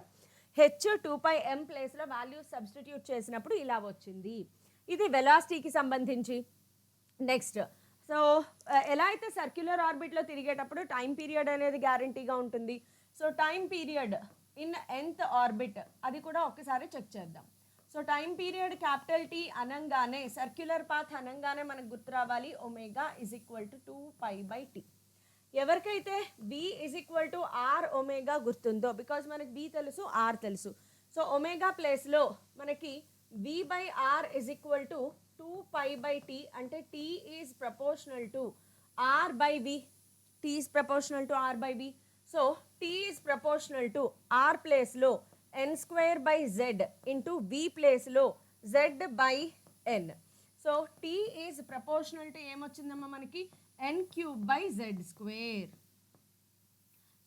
హెచ్ 2πm ప్లేస్లో వాల్యూస్ సబ్స్టిట్యూట్ చేసినప్పుడు ఇలా వచ్చింది. ఇది వెలాసిటీకి సంబంధించి. నెక్స్ట్ సో ఎలా అయితే సర్క్యులర్ ఆర్బిట్లో తిరిగేటప్పుడు టైం పీరియడ్ అనేది గ్యారంటీగా ఉంటుంది. So time period in nth orbit అది కూడా ఒక్కసారి చెక్ చేద్దాం. So time period capital T అనగానే సర్క్యులర్ పాత్ అనగానే మనకు గుర్తు రావాలి omega is equal to 2π/t. ఎవరికైతే v is equal to r omega గుర్తుందో, బికాజ్ మనకి v తెలుసు r తెలుసు. సో ఒమేగా ప్లేస్లో మనకి v/r is equal to 2π/t అంటే t is proportional to r/v. t is proportional to r/v. So t is proportional to r ప్లేస్లో n² into v ప్లేస్లో z/n. So t is proportional to ఏమొచ్చిందమ్మా మనకి n³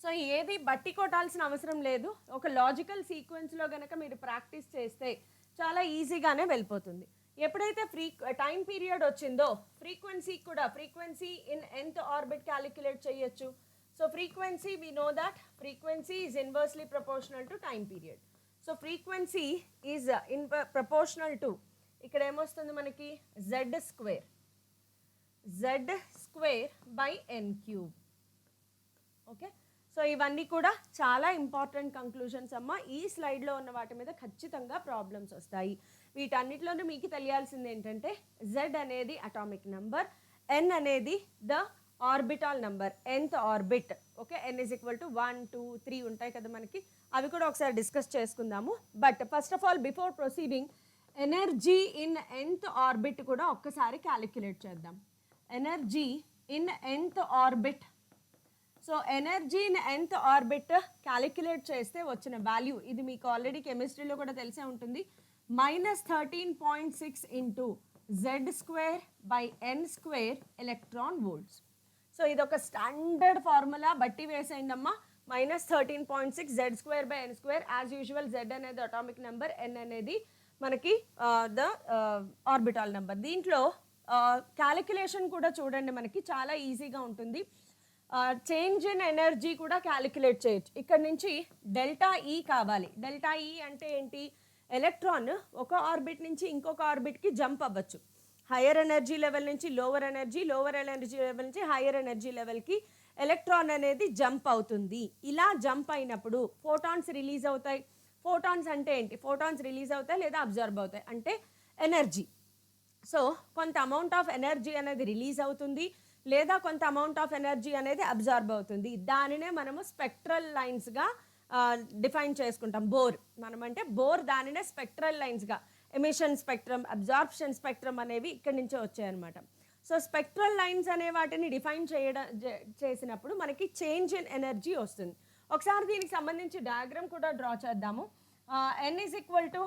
so ఏది బట్టి కొట్టాల్సిన అవసరం లేదు. ఒక లాజికల్ సీక్వెన్స్లో కనుక మీరు ప్రాక్టీస్ చేస్తే చాలా ఈజీగానే వెళ్ళిపోతుంది. ఎప్పుడైతే టైం పీరియడ్ వచ్చిందో frequency in nth orbit calculate చేయొచ్చు. So frequency we know that frequency is inversely proportional to time period. So frequency is proportional to ఇక్కడ ఏమొస్తుంది మనకి z² n³. ఓకే, సో ఇవన్నీ కూడా చాలా ఇంపార్టెంట్ కంక్లూషన్స్ అమ్మ. ఈ స్లైడ్లో ఉన్న వాటి మీద ఖచ్చితంగా ప్రాబ్లమ్స్ వస్తాయి. వీటన్నిటిలోనూ మీకు తెలియాల్సింది ఏంటంటే z అనేది అటామిక్ నెంబర్, n అనేది the orbital number, nth orbit. Okay, n is equal to 1 2 3 ఉంటాయి కదా మనకి, అవి కూడా ఒకసారి డిస్కస్ చేసుకుందాము. But first of all before proceeding energy in nth orbit కూడా ఒక్కసారి క్యాలిక్యులేట్ చేద్దాం. Energy in nth orbit. So energy in nth orbit calculate చేస్తే వచ్చిన వాల్యూ ఇది మీకు ఆల్రెడీ కెమిస్ట్రీలో కూడా తెలిసే ఉంటుంది. -13.6 into z²/n² electron volts. So ఇది ఒక స్టాండర్డ్ ఫార్ములా, బట్టి వేసేయండమ్మా. -13.6 z²/n². యాజ్ యూజువల్ z అనేది అటామిక్ నెంబర్, n అనేది మనకి ద ఆర్బిటాల్ నెంబర్. దీంట్లో క్యాలిక్యులేషన్ కూడా చూడండి, మనకి చాలా ఈజీగా ఉంటుంది. చేంజ్ ఇన్ ఎనర్జీ కూడా క్యాలిక్యులేట్ చేయొచ్చు. ఇక్కడ నుంచి ΔE కావాలి. ΔE అంటే ఏంటి? ఎలక్ట్రాన్ ఒక ఆర్బిట్ నుంచి ఇంకొక ఆర్బిట్కి జంప్ అవ్వచ్చు. హయ్యర్ ఎనర్జీ లెవెల్ నుంచి లోవర్ ఎనర్జీ లెవెల్ నుంచి హయ్యర్ ఎనర్జీ లెవెల్కి ఎలక్ట్రాన్ అనేది జంప్ అవుతుంది. ఇలా జంప్ అయినప్పుడు ఫోటాన్స్ రిలీజ్ అవుతాయి. ఫోటాన్స్ అంటే ఏంటి? ఫోటాన్స్ రిలీజ్ అవుతాయి లేదా అబ్జర్బ్ అవుతాయి అంటే ఎనర్జీ. సో కొంత అమౌంట్ ఆఫ్ ఎనర్జీ అనేది రిలీజ్ అవుతుంది లేదా కొంత అమౌంట్ ఆఫ్ ఎనర్జీ అనేది అబ్జర్బ్ అవుతుంది. దానినే మనము స్పెక్ట్రల్ లైన్స్గా డిఫైన్ చేసుకుంటాం. బోర్ దానినే స్పెక్ట్రల్ లైన్స్గా, ఎమిషన్ స్పెక్ట్రమ్, అబ్జార్ప్షన్ స్పెక్ట్రమ్ అనేవి ఇక్కడి నుంచే వచ్చాయన్నమాట. సో స్పెక్ట్రల్ లైన్స్ అనే వాటిని డిఫైన్ చేసినప్పుడు మనకి చేంజ్ ఇన్ ఎనర్జీ వస్తుంది. ఒకసారి దీనికి సంబంధించి డయాగ్రామ్ కూడా డ్రా చేద్దాము. n ఈజ్ ఈక్వల్ టు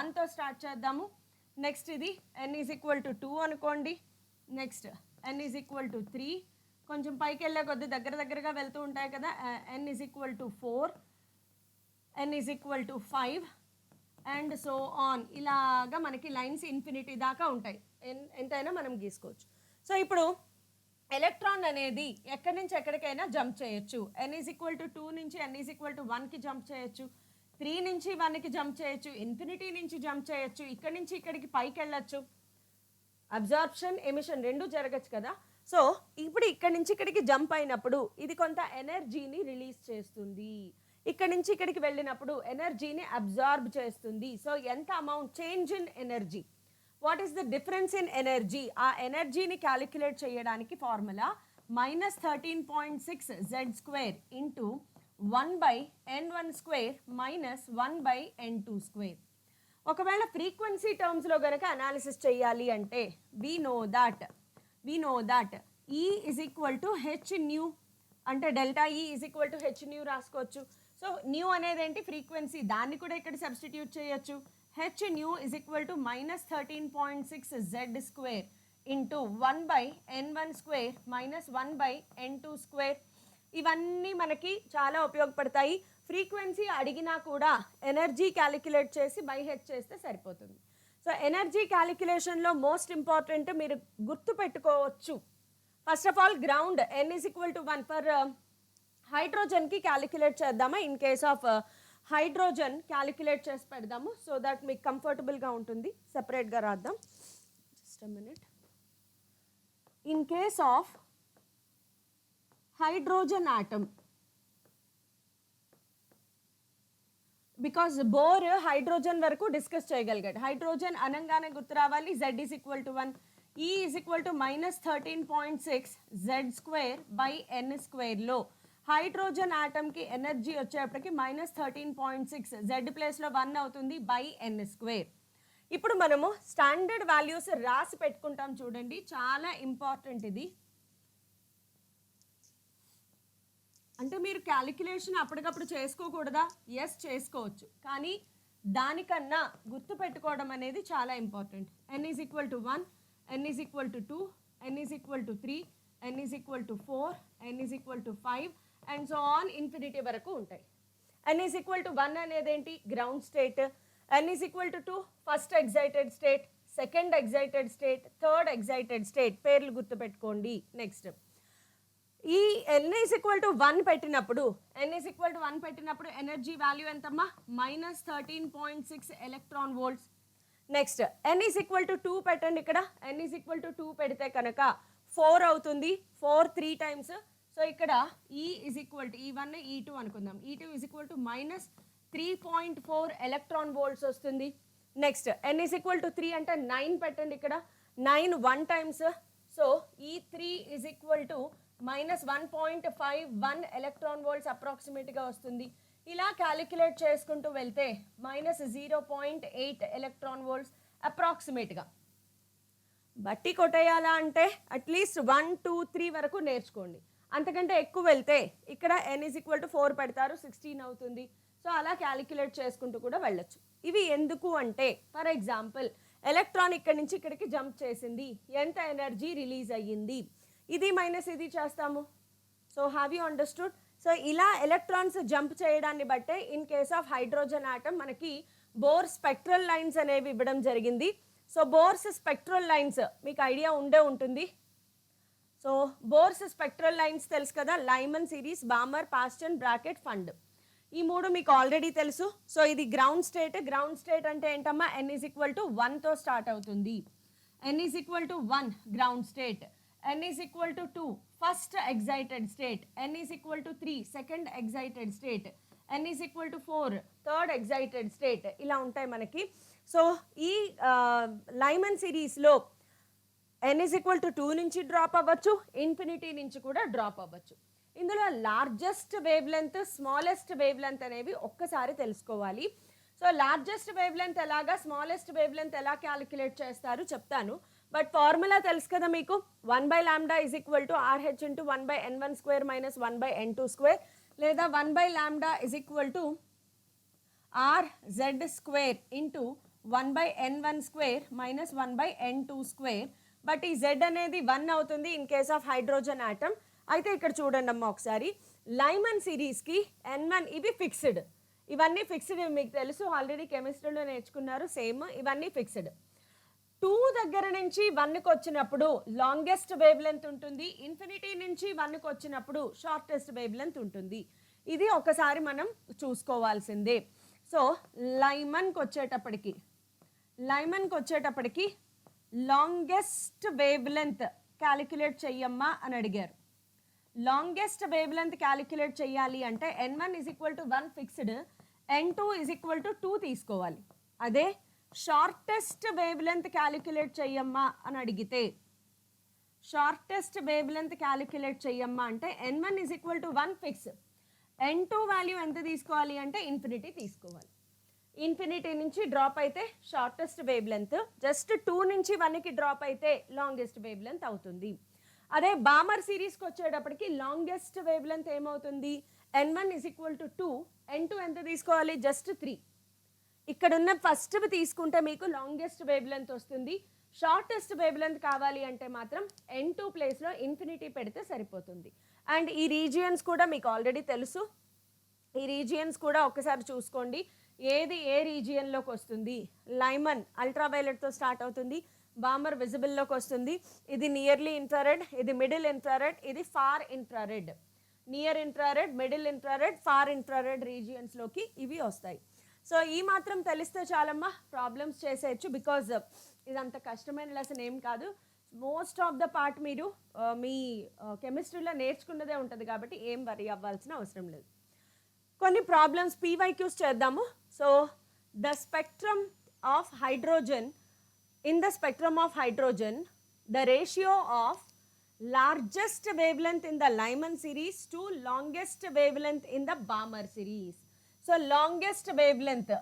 1తో స్టార్ట్ చేద్దాము. నెక్స్ట్ ఇది n ఈజ్ ఈక్వల్ టు 2 అనుకోండి. Next n is equal to 3. కొంచెం పైకి వెళ్ళే కొద్ది దగ్గరగా వెళ్తూ ఉంటాయి కదా. n is equal to 4, n is equal to 5 and so on. ఇలాగా మనకి లైన్స్ ఇన్ఫినిటీ దాకా ఉంటాయి. ఎంతైనా మనం గీసుకోవచ్చు. సో ఇప్పుడు ఎలక్ట్రాన్ అనేది ఎక్కడి నుంచి ఎక్కడికైనా జంప్ చేయొచ్చు. n ఈజ్ ఈక్వల్ టు 2 నుంచి n ఈజ్ ఈక్వల్ టు 1కి జంప్ చేయొచ్చు. 3 నుంచి 1కి జంప్ చేయొచ్చు. ఇన్ఫినిటీ నుంచి జంప్ చేయొచ్చు. ఇక్కడి నుంచి ఇక్కడికి పైకి వెళ్ళొచ్చు. అబ్జార్ప్షన్, ఎమిషన్ రెండు జరగచ్చు కదా. సో ఇప్పుడు ఇక్కడి నుంచి ఇక్కడికి జంప్ అయినప్పుడు ఇది కొంత ఎనర్జీని రిలీజ్ చేస్తుంది. ఇక్కడ నుంచి ఇక్కడికి వెళ్ళినప్పుడు ఎనర్జీని అబ్జార్బ్ చేస్తుంది. సో ఎంత amount change in energy, what is the difference in energy? ఆ ఎనర్జీని క్యాలిక్యులేట్ చేయడానికి formula -13.6 z² into 1/n1² minus 1/n2². ఒకవేళ ఫ్రీక్వెన్సీ టర్మ్స్లో కనుక అనాలిసిస్ చేయాలి అంటే we know that E is equal to h nu అంటే ΔE is equal to h nu రాసుకోవచ్చు. So new అనేది ఏంటి? ఫ్రీక్వెన్సీ. దాన్ని కూడా ఇక్కడ సబ్స్టిట్యూట్ చేయొచ్చు. h nu is equal to -13.6 z² into 1/n1² minus 1/n2². ఇవన్నీ మనకి చాలా ఉపయోగపడతాయి. ఫ్రీక్వెన్సీ అడిగినా కూడా ఎనర్జీ క్యాలిక్యులేట్ చేసి బై/h చేస్తే సరిపోతుంది. సో ఎనర్జీ క్యాలిక్యులేషన్లో మోస్ట్ ఇంపార్టెంట్ మీరు గుర్తుపెట్టుకోవచ్చు first of all ground n is equal to 1 for హైడ్రోజన్కి క్యాలిక్యులేట్ చేద్దామా? In case of hydrogen calculate చేసి పెడదాము సో దట్ మీకు కంఫర్టబుల్గా ఉంటుంది. సెపరేట్గా రాద్దాం. Just a minute. In case of hydrogen atom, because Bohr hydrogen వరకు డిస్కస్ చేయగలిగాడు. హైడ్రోజన్ అనగానే గుర్తు రావాలి Z is equal to 1, E is equal to -13.6 Z²/n²లో హైడ్రోజన్ ఆటమ్కి ఎనర్జీ వచ్చేప్పటికి -13.6 Z ప్లేస్లో 1 అవుతుంది n². ఇప్పుడు మనము స్టాండర్డ్ వాల్యూస్ రాసి పెట్టుకుంటాం చూడండి, చాలా ఇంపార్టెంట్ ఇది. అంటే మీరు క్యాలిక్యులేషన్ అప్పటికప్పుడు చేసుకోకూడదా? ఎస్ చేసుకోవచ్చు, కానీ దానికన్నా గుర్తు పెట్టుకోవడం అనేది చాలా important. n is equal to 1, n is equal to 2, n is equal to 3, n is equal to 4, n is equal to 5 and so on infinity వరకు ఉంటాయి. n ఈజ్ ఈక్వల్ టు 1 అనేది ఏంటి? Ground state. n is equal to 2 first excited state, second excited state, third excited state. పేర్లు గుర్తుపెట్టుకోండి. Next ఈ n is equal to 1 పెట్టినప్పుడు energy value ఎంతమ్మా? -13.6 electron volts. Next n is equal to 2 పెట్టండి. ఇక్కడ n is equal to 2 పెడితే కనుక 4 అవుతుంది. 4 3 టైమ్స్. సో ఇక్కడ E is equal to E1 E2 అనుకుందాం. E2 is equal to -3.4 electron volts వస్తుంది. Next n is equal to 3 అంటే 9 పెట్టండి. ఇక్కడ 9 1 times. So E3 is equal to -1.51 electron volts అప్రాక్సిమేట్గా వస్తుంది. ఇలా క్యాలిక్యులేట్ చేసుకుంటూ వెళ్తే -0.8 ఎలక్ట్రాన్ వోల్ట్స్ అప్రాక్సిమేట్గా. బట్టి కొట్టేయాలా అంటే అట్లీస్ట్ 1 2 3 వరకు నేర్చుకోండి. అంతకంటే ఎక్కువ వెళ్తే ఇక్కడ n ఈజ్ ఈక్వల్ టు 4 పెడతారు, 16 అవుతుంది. సో అలా క్యాలిక్యులేట్ చేసుకుంటూ కూడా వెళ్ళొచ్చు. ఇవి ఎందుకు అంటే, ఫర్ ఎగ్జాంపుల్ ఎలక్ట్రాన్ ఇక్కడి నుంచి ఇక్కడికి జంప్ చేసింది, ఎంత ఎనర్జీ రిలీజ్ అయ్యింది, ఇది మైనస్ ఇది చేస్తాము. So have you understood? So ఇలా ఎలక్ట్రాన్స్ జంప్ చేయడాన్ని బట్టే in case of hydrogen atom మనకి బోర్ స్పెక్ట్రల్ లైన్స్ అనేవి ఇవ్వడం జరిగింది. సో బోర్స్ స్పెక్ట్రల్ లైన్స్ మీకు ఐడియా ఉండే ఉంటుంది. సో బోర్స్ స్పెక్ట్రల్ లైన్స్ తెలుసు కదా, Lyman series, Balmer, Paschen, Brackett, Pfund. ఈ మూడు మీకు ఆల్రెడీ తెలుసు. సో ఇది గ్రౌండ్ స్టేట్. గ్రౌండ్ స్టేట్ అంటే ఏంటమ్మా? n ఈజ్ ఈక్వల్ టు 1తో స్టార్ట్ అవుతుంది. n is equal to 1 ground state, n is equal to 2 first excited state, n is equal to 3 second excited state, n is equal to 4 third excited state. ఇలా ఉంటాయి మనకి. So ఈ Lyman సిరీస్లో n is equal to 2 నుంచి drop అవ్వచ్చు, infinity నుంచి కూడా drop అవ్వచ్చు. ఇందులో largest wavelength, smallest wavelength అనేవి ఒక్కసారి తెలుసుకోవాలి. సో లార్జెస్ట్ వేవ్ లెంత్ ఎలాగా, స్మాలెస్ట్ వేవ్ లెంత్ ఎలా క్యాలిక్యులేట్ చేస్తారు చెప్తాను. బట్ ఫార్ములా తెలుసు కదా మీకు, 1/λ is equal to RH into 1/n1² minus 1/n2² లేదా 1/λ is equal to RZ² into 1/n1² minus 1/n2². But ఈ Z అనేది 1 అవుతుంది in case of hydrogen atom. అయితే ఇక్కడ చూడండి అమ్మ ఒకసారి, లైమన్ సిరీస్కి N1 ఇవి ఫిక్స్డ్, ఇవన్నీ ఫిక్స్డ్ మీకు తెలుసు, ఆల్రెడీ కెమిస్ట్రీలో నేర్చుకున్నారు. సేమ్ ఇవన్నీ ఫిక్స్డ్. 2 దగ్గర నుంచి 1కి వచ్చినప్పుడు లాంగెస్ట్ వేవ్ లెంత్ ఉంటుంది, ఇన్ఫినిటీ నుంచి 1కి వచ్చినప్పుడు షార్టెస్ట్ వేవ్ లెంత్ ఉంటుంది. ఇది ఒకసారి మనం చూసుకోవాల్సిందే. సో లైమన్కి వచ్చేటప్పటికి లాంగెస్ట్ వేవ్ లెంత్ క్యాలిక్యులేట్ చెయ్యమ్మా అని అడిగారు. లాంగెస్ట్ వేవ్ లెంత్ క్యాలిక్యులేట్ చేయాలి అంటే n1 is equal to 1 fixed, n2 is equal to 2 తీసుకోవాలి. అదే షార్టెస్ట్ వేవ్ లెంత్ క్యాలిక్యులేట్ చెయ్యమ్మా అని అడిగితే, షార్టెస్ట్ వేవ్ లెంత్ క్యాలిక్యులేట్ చెయ్యమ్మా అంటే n1 is equal to 1 fix, n2 value ఎంత తీసుకోవాలి అంటే ఇన్ఫినిటీ తీసుకోవాలి. ఇన్ఫినిటీ నుంచి డ్రాప్ అయితే షార్టెస్ట్ వేవ్ లెంత్, జస్ట్ 2 నుంచి 1కి డ్రాప్ అయితే లాంగెస్ట్ వేవ్ లెంత్ అవుతుంది. అదే బామర్ సిరీస్కి వచ్చేటప్పటికి లాంగెస్ట్ వేవ్ లెంత్ ఏమవుతుంది? n1 is equal to 2, n2 ఎంత తీసుకోవాలి? జస్ట్ 3. ఇక్కడ ఉన్న ఫస్ట్ తీసుకుంటే మీకు లాంగెస్ట్ వేవ్ లెంత్ వస్తుంది. షార్టెస్ట్ వేవ్ లెంత్ కావాలి అంటే మాత్రం n2 ప్లేస్లో ఇన్ఫినిటీ పెడితే సరిపోతుంది. అండ్ ఈ రీజియన్స్ కూడా మీకు ఆల్రెడీ తెలుసు. ఈ రీజియన్స్ కూడా ఒకసారి చూసుకోండి, ఏది ఏ రీజియన్లోకి వస్తుంది. లైమన్ అల్ట్రావైలెట్తో స్టార్ట్ అవుతుంది, బామర్ విజిబుల్లోకి వస్తుంది. ఇది నియర్లీ ఇన్ఫ్రారెడ్, ఇది మిడిల్ ఇన్ఫ్రారెడ్, ఇది far infrared. Near infrared, middle infrared, far infrared రీజియన్స్లోకి ఇవి వస్తాయి. సో ఈ మాత్రం తెలిస్తే చాలమ్మా, ప్రాబ్లమ్స్ చేసేయచ్చు. బికాజ్ ఇదంత కష్టమైన లెసన్ ఏం కాదు. మోస్ట్ ఆఫ్ ద పార్ట్ మీరు మీ కెమిస్ట్రీలో నేర్చుకున్నదే ఉంటుంది కాబట్టి ఏం వరీ అవ్వాల్సిన అవసరం లేదు. కొన్ని ప్రాబ్లమ్స్ పీవైక్యూస్ చేద్దాము. So the spectrum of hydrogen, in the spectrum of hydrogen the ratio of largest wavelength in the Lyman series to longest wavelength in the Balmer series. So longest wavelength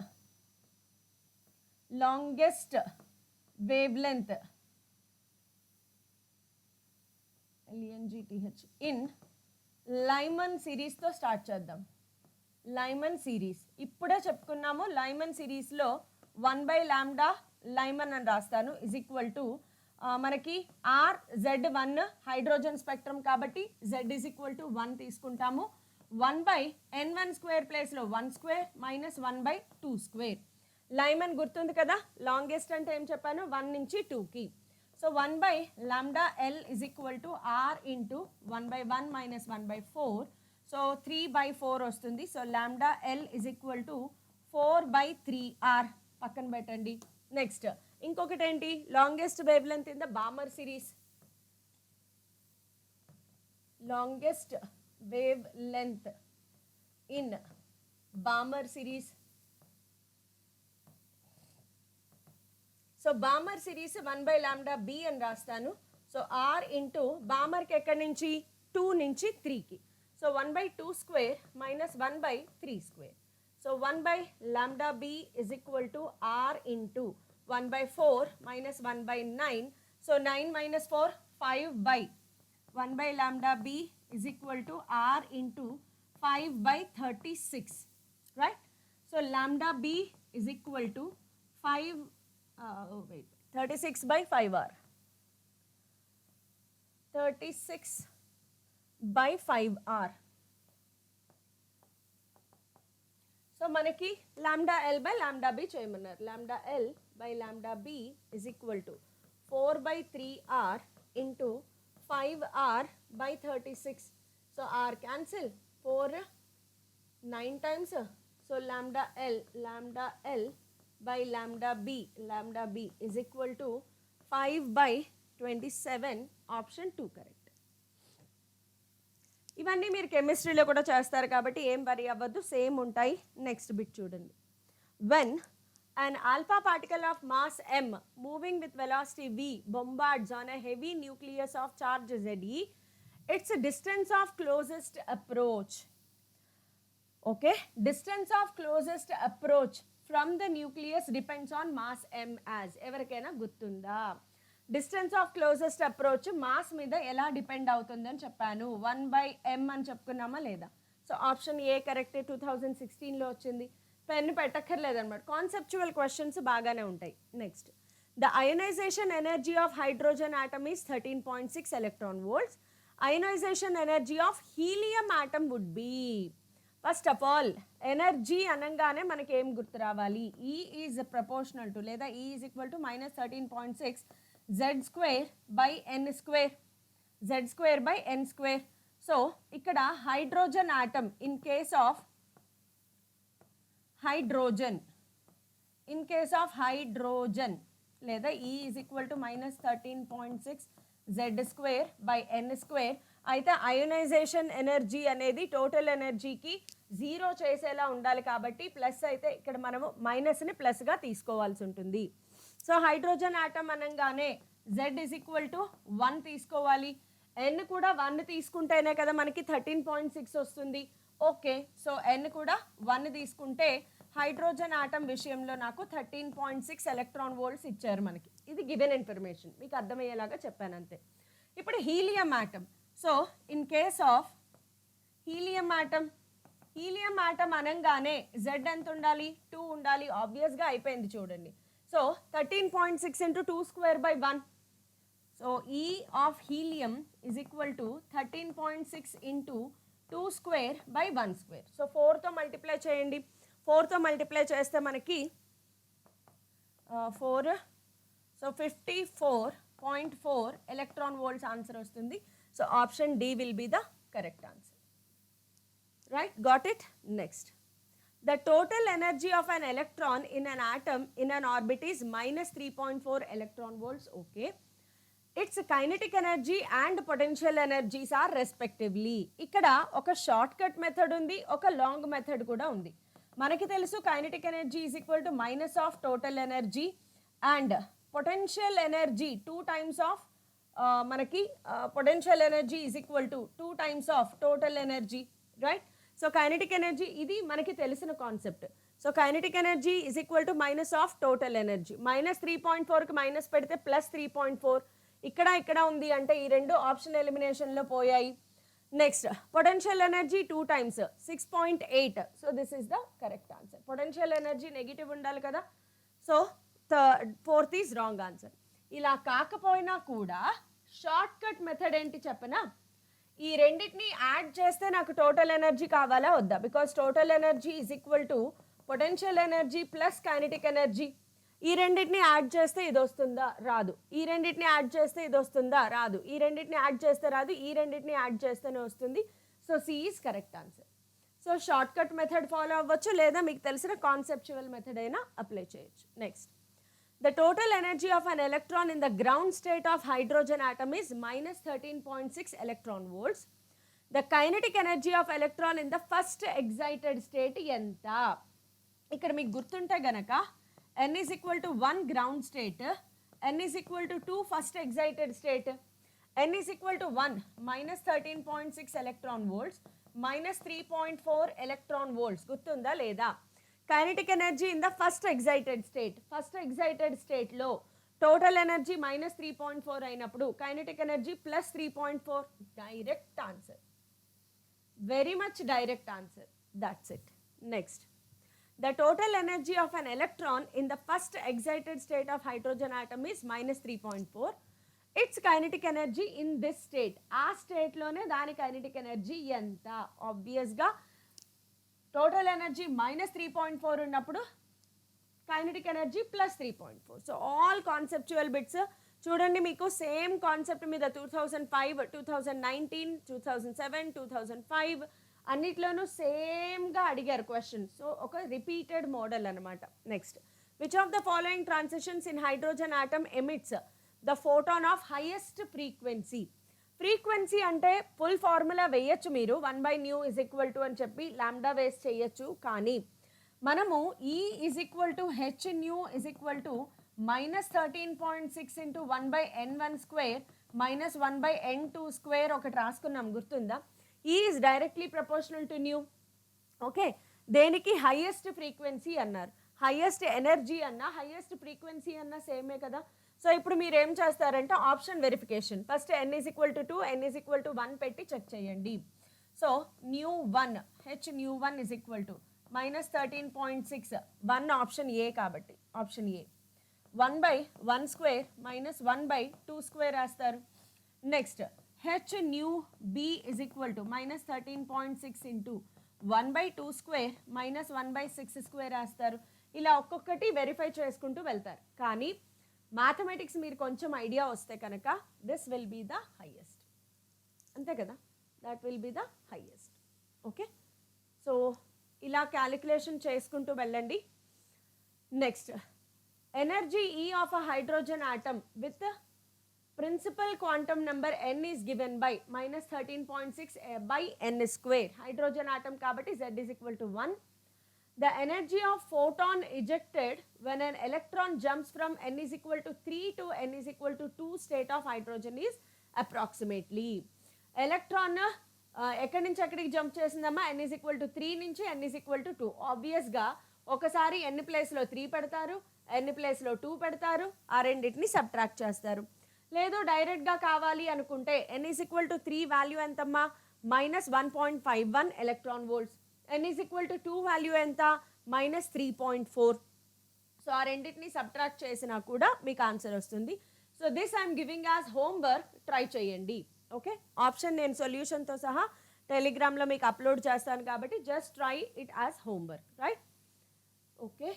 LNGTH in Lyman series తో start చేద్దాం. Lyman series ఇప్పుడే చెప్పుకున్నాము. Lyman series లో 1/λ Lyman అని రాస్తాను is equal to మనకి RZ1 hydrogen spectrum కాబట్టి Z is equal to 1 తీసుకుంటాము. 1/N1 స్క్వేర్ ప్లేస్లో 1 స్క్వేర్ మైనస్ 1/2 స్క్వేర్. లైమన్ గుర్తుంది కదా, లాంగెస్ట్ అంటే ఏం చెప్పాను, 1 నుంచి 2కి. So 1/λL is equal to R into 1/1 minus 1/4. So 3/4 వస్తుంది. So λL is equal to 4/3R పక్కన పెట్టండి. నెక్స్ట్ ఇంకొకటి ఏంటి, longest wave length in the Balmer series. Longest wave length in Balmer series. So Balmer series 1/λB అని రాస్తాను. సో ఆర్ ఇంటూ బామర్కి ఎక్కడి నుంచి 2 నుంచి 3కి. So 1/2 square minus 1/3 square. So 1/λB is equal to R into 1/4 minus 1/9. So 9 minus 4, 5/1/λB is equal to R into 5/36, right? So λB is equal to 36/5R. 36/5R. So మనకి λL/λB చేయమన్నారు. λL/λB is equal to 4/3R into 5R/36. So R cancel, 4 9 times. So λL/λB is equal to 5/27. Option 2 correct. ఇవన్నీ మీరు కెమిస్ట్రీలో కూడా చేస్తారు కాబట్టి ఏం worry అవ్వద్దు, సేమ్ ఉంటాయి. నెక్స్ట్ బిట్ చూడండి. When an alpha particle of mass m moving with velocity v bombards on a heavy nucleus of charge Ze, its distance of closest approach. Okay, distance of closest approach from the nucleus depends on mass m as. ఎవరికైనా గుర్తుందా? Distance of closest approach mass మీద ఎలా depend అవుతుందని చెప్పాను. 1/m అని చెప్పుకున్నామా లేదా? So option A correct. 2016లో వచ్చింది. పెన్ను పెట్టక్కర్లేదన్నమాట. కాన్సెప్చువల్ క్వశ్చన్స్ బాగానే ఉంటాయి. Next, the ionization energy of hydrogen atom is 13.6 electron volts. Ionization energy of helium atom would be. First of all energy అనగానే మనకి ఏం గుర్తు రావాలి? ఈ ఈజ్ ప్రపోర్షనల్ టు లేదా E is equal to -13.6 Z² by n square. So ఇక్కడ hydrogen atom in case of hydrogen లేదా E is equal to -13.6 Z² by n square అయితే అయోనైజేషన్ ఎనర్జీ అనేది టోటల్ ఎనర్జీకి 0 చేసేలా ఉండాలి కాబట్టి ప్లస్ అయితే ఇక్కడ మనము మైనస్ని ప్లస్గా తీసుకోవాల్సి ఉంటుంది. సో హైడ్రోజన్ ఆటమ్ అనగానే Z is equal to 1 తీసుకోవాలి. n కూడా 1 తీసుకుంటేనే కదా మనకి 13.6 వస్తుంది. ఓకే, సో n కూడా 1 తీసుకుంటే హైడ్రోజన్ ఆటమ్ విషయంలో నాకు 13.6 ఎలక్ట్రాన్ వోల్ట్స్ ఇచ్చారు మనకి. ఇది గివెన్ ఇన్ఫర్మేషన్, మీకు అర్థమయ్యేలాగా చెప్పాను అంతే. ఇప్పుడు helium atom. So in case of helium atom అనగానే Z ఎంత ఉండాలి? 2 ఉండాలి. ఆబ్వియస్గా అయిపోయింది చూడండి. So 13.6 into 2² by 1. So E of helium is equal to 13.6 into 2² by 1². So 4తో మల్టిప్లై చేయండి. 4తో మల్టిప్లై చేస్తే మనకి 4 సో 54.4 ఎలక్ట్రాన్ వోల్ట్స్ ఆన్సర్ వస్తుంది. So option D will be the correct answer. Right, got it. Next, the total energy of an electron in an atom in an orbit is minus 3.4 electron volts. Okay, its kinetic energy and potential energies are respectively. ఇక్కడ ఒక short cut method ఉంది, ఒక long method కూడా ఉంది. మనకి తెలుసు kinetic energy is equal to minus of total energy and potential energy 2 times of మనకి potential energy is equal to 2 times of total energy, right? So kinetic energy ఇది మనకి తెలిసిన concept. So kinetic energy is equal to minus of total energy. -3.4కి minus పెడితే +3.4, ఇక్కడ ఉంది అంటే ఈ రెండు ఆప్షన్ ఎలిమినేషన్లో పోయాయి. Next, potential energy 2 times 6.8. So this is the correct answer. Potential energy negative ఉండాలి కదా, so fourth is wrong answer. ఇలా కాకపోయినా కూడా షార్ట్ కట్ మెథడ్ ఏంటి చెప్పనా, ఈ రెండింటిని యాడ్ చేస్తే నాకు టోటల్ ఎనర్జీ కావాలా వద్దా? Because total energy is equal to potential energy plus kinetic energy. ఈ రెండింటిని యాడ్ చేస్తే ఇది వస్తుందా? రాదు. ఈ రెండింటిని యాడ్ చేస్తే ఇది వస్తుందా? రాదు. ఈ రెండింటిని యాడ్ చేస్తే రాదు. ఈ రెండింటిని యాడ్ చేస్తేనే వస్తుంది. So C is correct answer. So shortcut method follow అవ్వచ్చు, లేదా మీకు తెలిసిన కాన్సెప్చువల్ మెథడ్ అయినా అప్లై చేయొచ్చు. Next, the total energy of an electron in the ground state of hydrogen atom is minus 13.6 electron volts. The kinetic energy of electron in the first excited state ఎంత? ఇక్కడ మీకు గుర్తుంటే గనక n is equal to 1 ground state, n is equal to 2 first excited state, n is equal to 1 minus 13.6 electron volts minus 3.4 electron volts. గుర్తుందా లేదా? Kinetic energy in the first excited స్టేట్లో total energy -3.4 అయినప్పుడు kinetic energy +3.4. Direct answer, very much direct answer. That's it. Next, the total energy of an electron in the first excited state of hydrogen atom is -3.4. It's kinetic energy in this state. ఆ స్టేట్లోనే దాని kinetic energy ఎంత? ఆబ్వియస్గా total energy -3.4 ఉన్నప్పుడు kinetic energy +3.4. So all conceptual bits చూడండి, మీకు same concept మీద 2005, 2019, 2007, 2005 అన్నిట్లోనూ సేమ్గా అడిగారు క్వశ్చన్. సో ఒక రిపీటెడ్ మోడల్ అనమాట. Next, which of the following transitions in hydrogen atom emits the photon of highest frequency? Frequency అంటే ఫుల్ ఫార్ములా వేయచ్చు మీరు, 1/nu is equal to అని చెప్పి లాంబ్డా వేస్ చేయొచ్చు. కానీ మనము E is equal to hnu is equal to -13.6 into 1/n1 square minus 1/n2 square ఒకటి రాసుకున్నాం, గుర్తుందా? E is directly proportional to nu. Okay, దేనికి? హైయెస్ట్ ఫ్రీక్వెన్సీ అన్నారు. హైయెస్ట్ ఎనర్జీ అన్నా హైయెస్ట్ ఫ్రీక్వెన్సీ అన్నా సేమే కదా. సో ఇప్పుడు మీరు ఏం చేస్తారంటే option verification. First n is equal to 2, n is equal to 1 పెట్టి చెక్ చేయండి. So nu1 hnu1 is equal to -13.6, 1 option A కాబట్టి option A. 1/1 square minus 1/2 square రాస్తారు. Next, hnu b is equal to -13.6 into 1/2 square minus 1/6 square రాస్తారు. ఇలా ఒక్కొక్కటి verify చేసుకుంటూ వెళ్తారు. కానీ మ్యాథమెటిక్స్ మీరు కొంచెం ఐడియా వస్తే కనుక this will be the highest, అంతే కదా, that will be the highest. Okay, so ఇలా క్యాలిక్యులేషన్ చేసుకుంటూ వెళ్ళండి. Next, energy E of a hydrogen atom with principal quantum number n is given by -13.6 by n square. Hydrogen atom కాబట్టి Z is equal to 1. The energy of photon ejected when an electron jumps from n is equal to 3 to n is equal to 2 state of hydrogen is approximately. Electron ఎక్కడి నుంచి ఎక్కడికి jump చేసిందమ్మా? n is equal to 3 నుంచి n is equal to 2. ఆబ్వియస్గా ఒకసారి n ప్లేస్లో 3 పెడతారు, n ప్లేస్లో 2 పెడతారు, ఆ రెండింటిని సబ్ట్రాక్ట్ చేస్తారు. లేదు డైరెక్ట్గా కావాలి అనుకుంటే n is equal to 3 value ఎంతమ్మా? -1.51 electron volts. n is equal to 2 value ఎంత? -3.4. సో ఆ రెండింటిని సబ్ట్రాక్ట్ చేసినా కూడా మీకు ఆన్సర్ వస్తుంది. So this I'm giving as homework, try చేయండి. ఓకే, ఆప్షన్ నేను సొల్యూషన్తో సహా టెలిగ్రామ్లో మీకు అప్లోడ్ చేస్తాను కాబట్టి just try it as homework, right? Okay,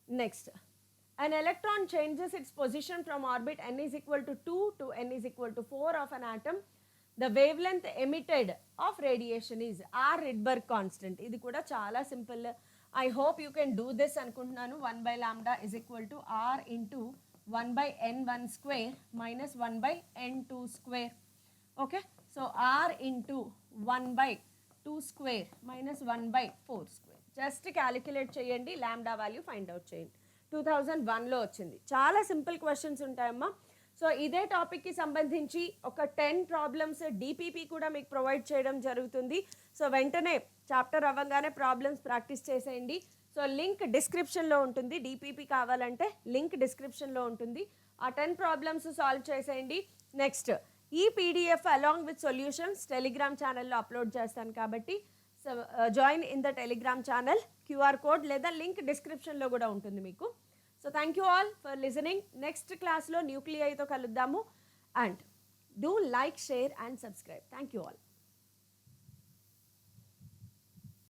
next, An electron changes its position from orbit n is equal to 2 to n is equal to 4 of an atom. The wavelength emitted of radiation is R Rydberg constant. ఇది కూడా చాలా simple. I hope you can do this అనుకుంటున్నాను. 1 by lambda is equal to R into 1 by n1 square minus 1 by n2 square. Okay, so R into 1 by 2 square minus 1 by 4 square. Just calculate చేయండి, ల్యాండా value find out చేయండి. 2001లో వచ్చింది. చాలా simple questions ఉంటాయమ్మా. So ఇదే టాపిక్కి సంబంధించి ఒక 10 problems DPP కూడా మీకు ప్రొవైడ్ చేయడం జరుగుతుంది. సో వెంటనే చాప్టర్ అవ్వగానే ప్రాబ్లమ్స్ ప్రాక్టీస్ చేసేయండి. సో లింక్ డిస్క్రిప్షన్లో ఉంటుంది. డిపిపి కావాలంటే లింక్ డిస్క్రిప్షన్లో ఉంటుంది. ఆ 10 ప్రాబ్లమ్స్ సాల్వ్ చేసేయండి. నెక్స్ట్ ఈ PDF along with solutions Telegram ఛానల్లో అప్లోడ్ చేస్తాను కాబట్టి join in the Telegram channel. QR code లేదా లింక్ డిస్క్రిప్షన్లో కూడా ఉంటుంది మీకు. So thank you all for listening. Next క్లాస్లో న్యూక్లియైతో కలుద్దాము. And do like, share and subscribe. Thank you all.